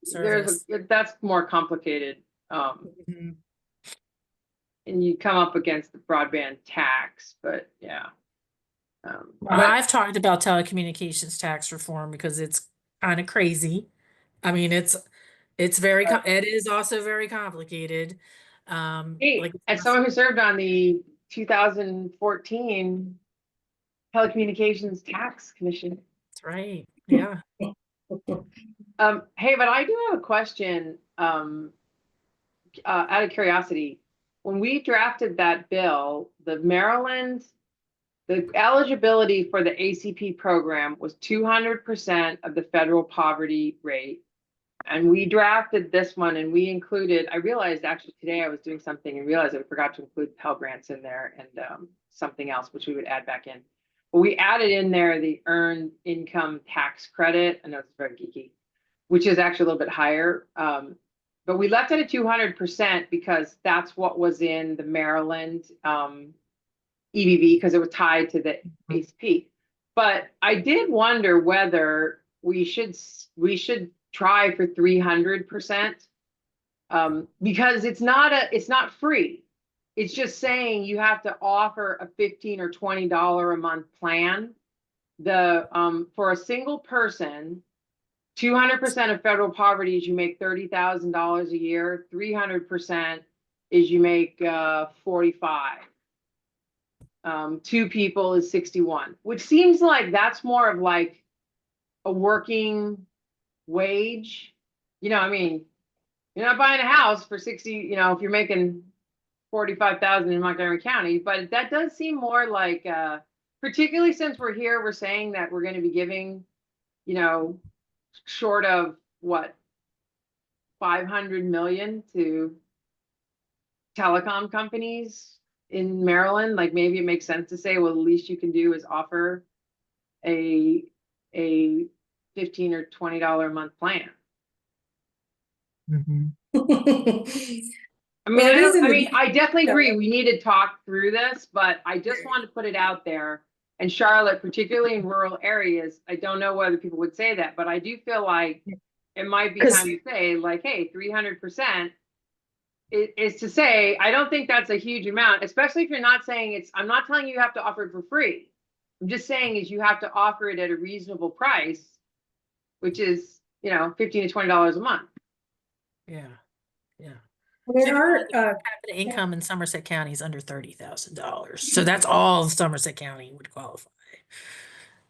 S: service.
D: That's more complicated.
S: Mm-hmm.
D: And you come up against the broadband tax, but yeah.
S: I've talked about telecommunications tax reform because it's kind of crazy. I mean, it's very it is also very complicated.
D: Hey, as someone who served on the 2014 Telecommunications Tax Commission.
S: That's right. Yeah.
D: Hey, but I do have a question. Out of curiosity, when we drafted that bill, the eligibility for the ACP program was 200% of the federal poverty rate. And we drafted this one, and we included, I realized actually today I was doing something and realized I forgot to include Pell Grants in there and something else, which we would add back in. But we added in there the earned income tax credit. I know it's very geeky, which is actually a little bit higher. But we left it at 200% because that's what was in the Maryland EBB, because it was tied to the ACP. But I did wonder whether we should try for 300%. Because it's not free. It's just saying you have to offer a $15 or $20 a month plan. For a single person, 200% of federal poverty is you make $30,000 a year. 300% is you make 45. 2 people is 61, which seems like that's more of like a working wage. You know, I mean, you're not buying a house for 60, you know, if you're making 45,000 in Montgomery County, but that does seem more like, particularly since we're here, we're saying that we're going to be giving, you know, short of what, 500 million to telecom companies in Maryland. Like maybe it makes sense to say, well, the least you can do is offer a $15 or $20 a month plan. I mean, I definitely agree. We need to talk through this, but I just wanted to put it out there. And Charlotte, particularly in rural areas, I don't know whether people would say that, but I do feel like it might be time to say, like, hey, 300% is to say, I don't think that's a huge amount, especially if you're not saying I'm not telling you have to offer it for free. I'm just saying is you have to offer it at a reasonable price, which is, you know, $15 to $20 a month.
S: Yeah.
A: There are
S: per capita income in Somerset County is under $30,000. So that's all Somerset County would qualify.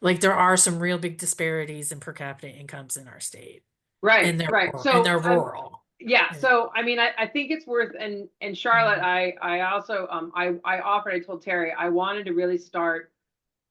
S: Like there are some real big disparities in per capita incomes in our state.
D: Right,
S: And they're
D: right.
S: rural,
D: So
S: and they're rural.
D: Yeah. So I mean, I think it's worth, and Charlotte, I also I offered, I told Terry I wanted to really start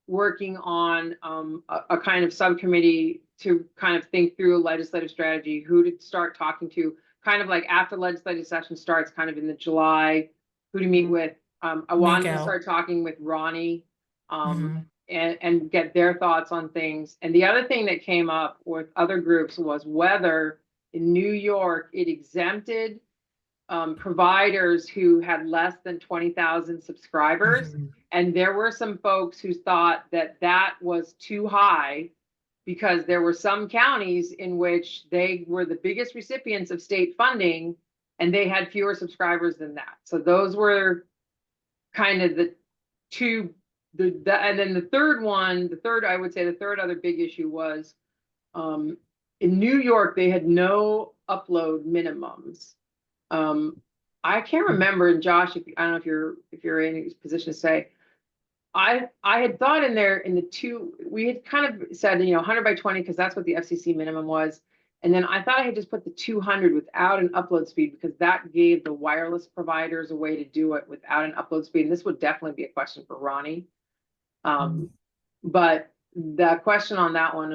D: working on a kind of subcommittee to kind of think through a legislative strategy, who to start talking to, kind of like after legislative session starts, kind of in the July, who to meet with. I wanted to start talking with Ronnie and get their thoughts on things. And the other thing that came up with other groups was whether in New York it exempted providers who had less than 20,000 subscribers. And there were some folks who thought that that was too high because there were some counties in which they were the biggest recipients of state funding and they had fewer subscribers than that. So those were kind of the two, and then the third other big issue was in New York, they had no upload minimums. I can't remember, and Josh, I don't know if you're in a position to say, I had thought in there in the two, we had kind of said, 100 by 20, because that's what the FCC minimum was. And then I thought I had just put the 200 without an upload speed, because that gave the wireless providers a way to do it without an upload speed. And this would definitely be a question for Ronnie. But the question on that one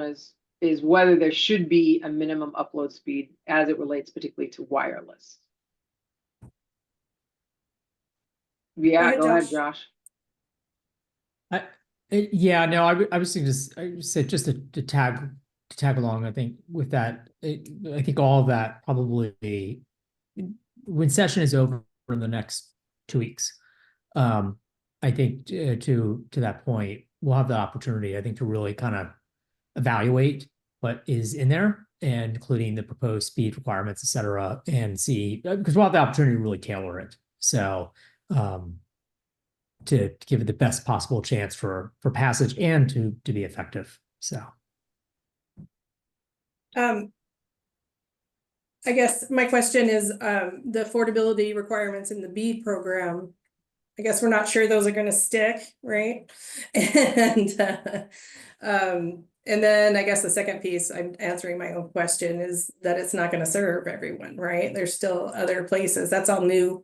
D: is whether there should be a minimum upload speed as it relates particularly to wireless. Yeah, go ahead, Josh.
G: Yeah, no, I was just to tag along. I think with that, I think all of that probably when session is over in the next 2 weeks. I think to that point, we'll have the opportunity, I think, to really kind of evaluate what is in there, and including the proposed speed requirements, et cetera, and see, because we'll have the opportunity to really tailor it. So to give it the best possible chance for passage and to be effective. So
A: I guess my question is the affordability requirements in the BEAD program. I guess we're not sure those are going to stick, right? And then I guess the second piece, I'm answering my own question, is that it's not going to serve everyone, right? There's still other places. That's all new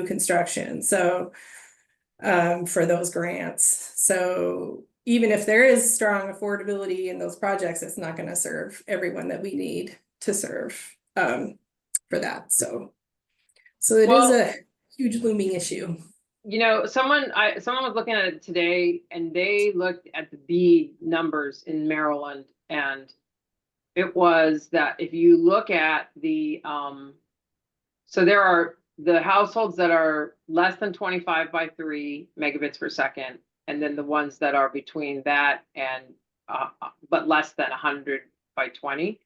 A: construction. So for those grants. So even if there is strong affordability in those projects, it's not going to serve everyone that we need to serve for that. So it is a huge looming issue.
D: Someone was looking at it today, and they looked at the BEAD numbers in Maryland, and it was that if you look at the so there are the households that are less than 25 by 3 megabits per second, and then the ones that are between that and but less than 100 by 20.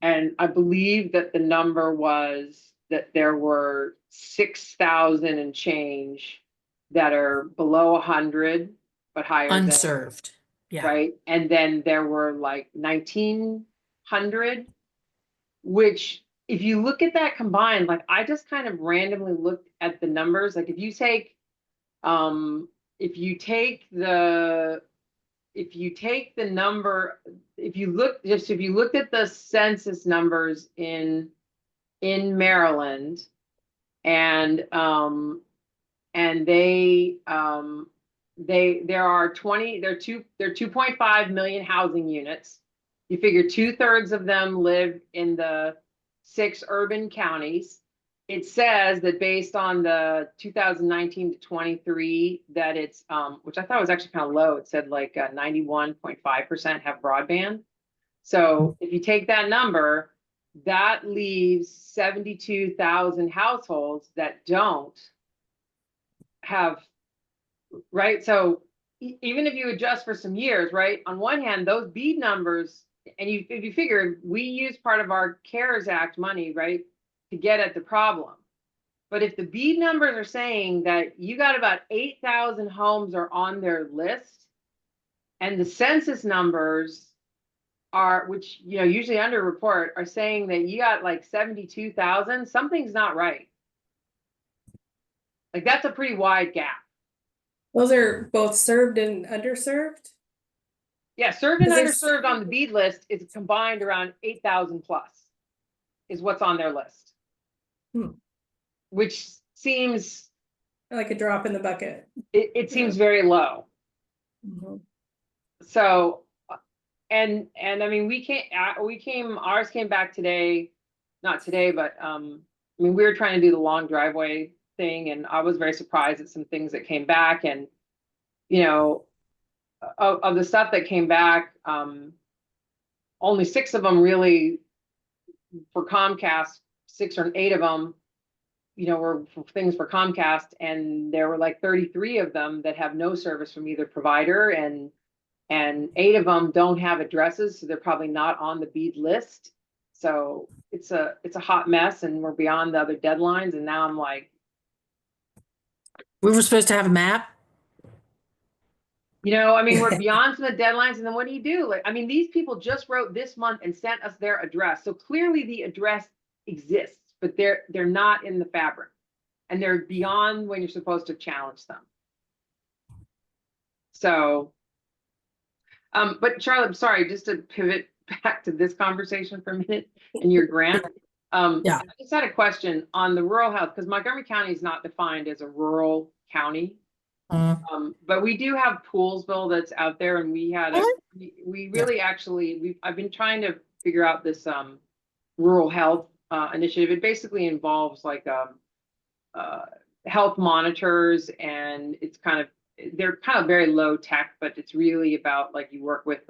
D: And I believe that the number was that there were 6,000 and change that are below 100, but higher than,
S: Unserved. Yeah.
D: right? And then there were like 1,900, which if you look at that combined, like I just kind of randomly looked at the numbers. Like if you take the number, if you looked at the census numbers in Maryland, and there are 2.5 million housing units. You figure 2/3 of them live in the 6 urban counties. It says that based on the 2019 to 23, that it's, which I thought was actually kind of low. It said like 91.5% have broadband. So if you take that number, that leaves 72,000 households that don't have, right? So even if you adjust for some years, right? On one hand, those BEAD numbers, and if you figure we use part of our CARES Act money, right, to get at the problem. But if the BEAD numbers are saying that you got about 8,000 homes are on their list, and the census numbers are, which, you know, usually underreport, are saying that you got like 72,000, something's not right. Like that's a pretty wide gap.
A: Those are both served and underserved?
D: Yeah, served and
A: Is
D: underserved on the BEAD list is combined around 8,000 plus is what's on their list. Which seems
A: like a drop in the bucket.
D: It seems very low. So, and I mean, ours came back today, not today, but I mean, we were trying to do the long driveway thing, and I was very surprised at some things that came back. And, you know, of the stuff that came back, only 6 of them really for Comcast, 6 or 8 of them, you know, were things for Comcast, and there were like 33 of them that have no service from either provider, and 8 of them don't have addresses, so they're probably not on the BEAD list. So it's a hot mess, and we're beyond the other deadlines, and now I'm like,
S: we were supposed to have a map.
D: you know, I mean, we're beyond some of the deadlines, and then what do you do? Like, I mean, these people just wrote this month and sent us their address, so clearly the address exists, but they're not in the fabric, and they're beyond when you're supposed to challenge them. So, but Charlotte, I'm sorry, just to pivot back to this conversation for a minute and your grant.
S: Yeah.
D: I just had a question on the rural health, because Montgomery County is not defined as a rural county. But we do have Poolsville that's out there, and we had we really actually, I've been trying to figure out this rural health initiative. It basically involves like health monitors, and it's they're kind of very low tech, but it's really about like you work with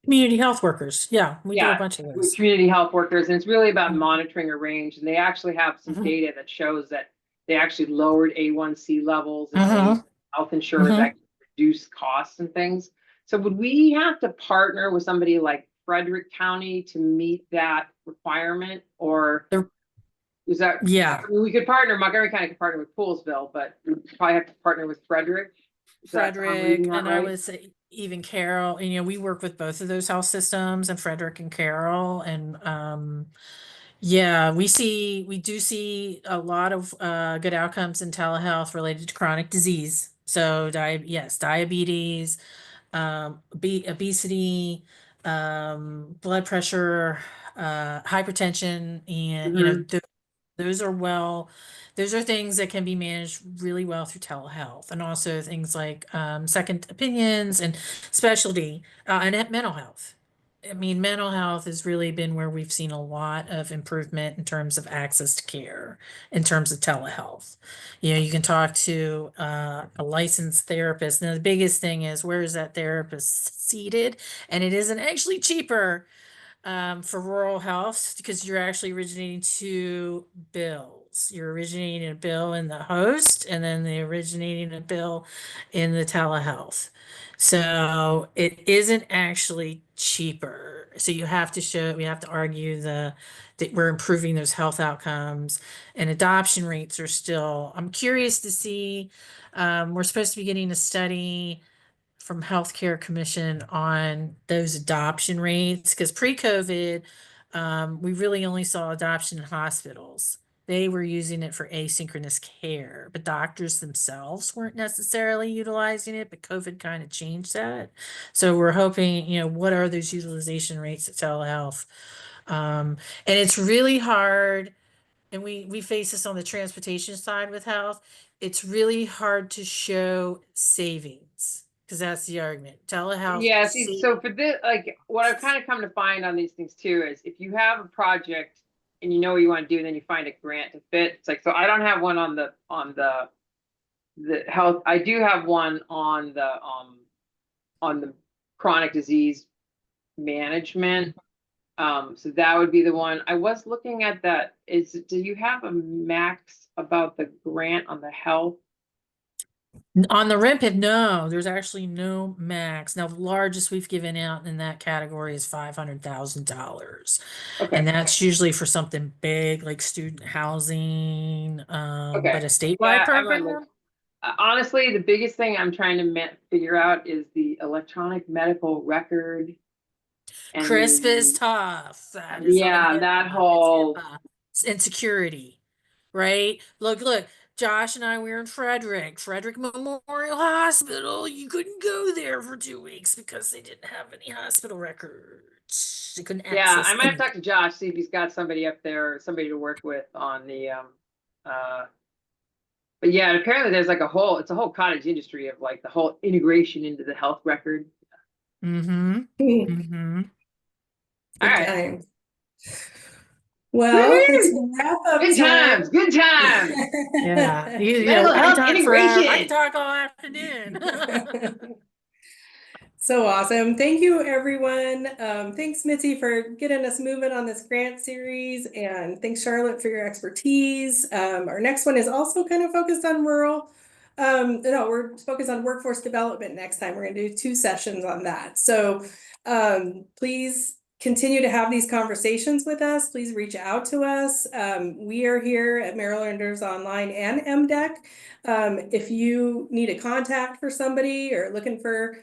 S: community health workers. Yeah, we do a bunch of
D: with
S: those.
D: community health workers, and it's really about monitoring a range. And they actually have some data that shows that they actually lowered A1C levels, and health insurers actually reduce costs and things. So would we have to partner with somebody like Frederick County to meet that requirement, or is that?
S: Yeah,
D: I mean, we could partner. Montgomery County could partner with Poolsville, but we probably have to partner with Frederick.
S: Frederick, and I would say even Carroll. You know, we work with both of those health systems, and Frederick and Carroll, and yeah, we do see a lot of good outcomes in telehealth related to chronic disease. So diabetes, obesity, blood pressure, hypertension, and you know, those are things that can be managed really well through telehealth, and also things like second opinions and specialty and mental health. I mean, mental health has really been where we've seen a lot of improvement in terms of access to care, in terms of telehealth. You know, you can talk to a licensed therapist. Now, the biggest thing is, where is that therapist seated? And it isn't actually cheaper for rural health, because you're actually originating 2 bills. You're originating a bill in the host, and then they're originating a bill in the telehealth. So it isn't actually cheaper. So you have to show, we have to argue that we're improving those health outcomes, and adoption rates are still, I'm curious to see, we're supposed to be getting a study from Healthcare Commission on those adoption rates, because pre-COVID, we really only saw adoption in hospitals. They were using it for asynchronous care, but doctors themselves weren't necessarily utilizing it, but COVID kind of changed that. So we're hoping, you know, what are those utilization rates at telehealth? And it's really hard, and we face this on the transportation side with health. It's really hard to show savings, because that's the argument. Telehealth.
D: Yeah, see, so for this, like, what I've kind of come to find on these things too is if you have a project and you know what you want to do, and then you find a grant to fit. It's like, so I don't have one on the health. I do have one on the chronic disease management. So that would be the one. I was looking at that. Do you have a max about the grant on the health?
S: On the RIMPID, no, there's actually no max. Now, the largest we've given out in that category is $500,000.
D: Okay.
S: And that's usually for something big like student housing,
D: Okay.
S: but a statewide
D: Yeah,
S: program.
D: Honestly, the biggest thing I'm trying to figure out is the electronic medical record. And
S: CRISP is tough. That is
D: yeah, that whole
S: insecurity, right? Look, Josh and I, we were in Frederick Memorial Hospital. You couldn't go there for 2 weeks because they didn't have any hospital records. They couldn't
D: yeah,
S: access
D: I might have
S: anything.
D: talked to Josh, see if he's got somebody up there, or somebody to work with on the but yeah, apparently there's like it's a whole cottage industry of like the whole integration into the health record.
S: Mm-hmm. Mm-hmm.
D: All right.
A: Times. Well, let's wrap up.
D: Good times. Good times.
S: Yeah.
D: Mental health integration.
S: I can talk all afternoon.
A: So awesome. Thank you, everyone. Thanks, Mitzi, for getting us moving on this grant series. And thanks, Charlotte, for your expertise. Our next one is also kind of focused on rural. No, we're focused on workforce development next time. We're going to do 2 sessions on that. So please continue to have these conversations with us. Please reach out to us. We are here at Marylanders Online and MDEC. If you need a contact for somebody or looking for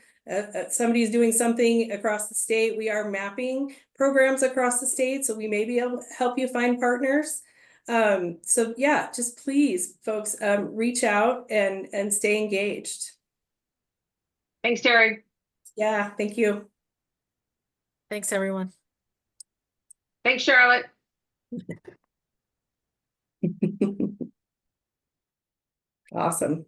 A: somebody's doing something across the state, we are mapping programs across the state, so we may be able to help you find partners. So yeah, just please, folks, reach out and stay engaged.
D: Thanks, Terry.
A: Yeah, thank you.
S: Thanks, everyone.
D: Thanks, Charlotte.
A: Awesome.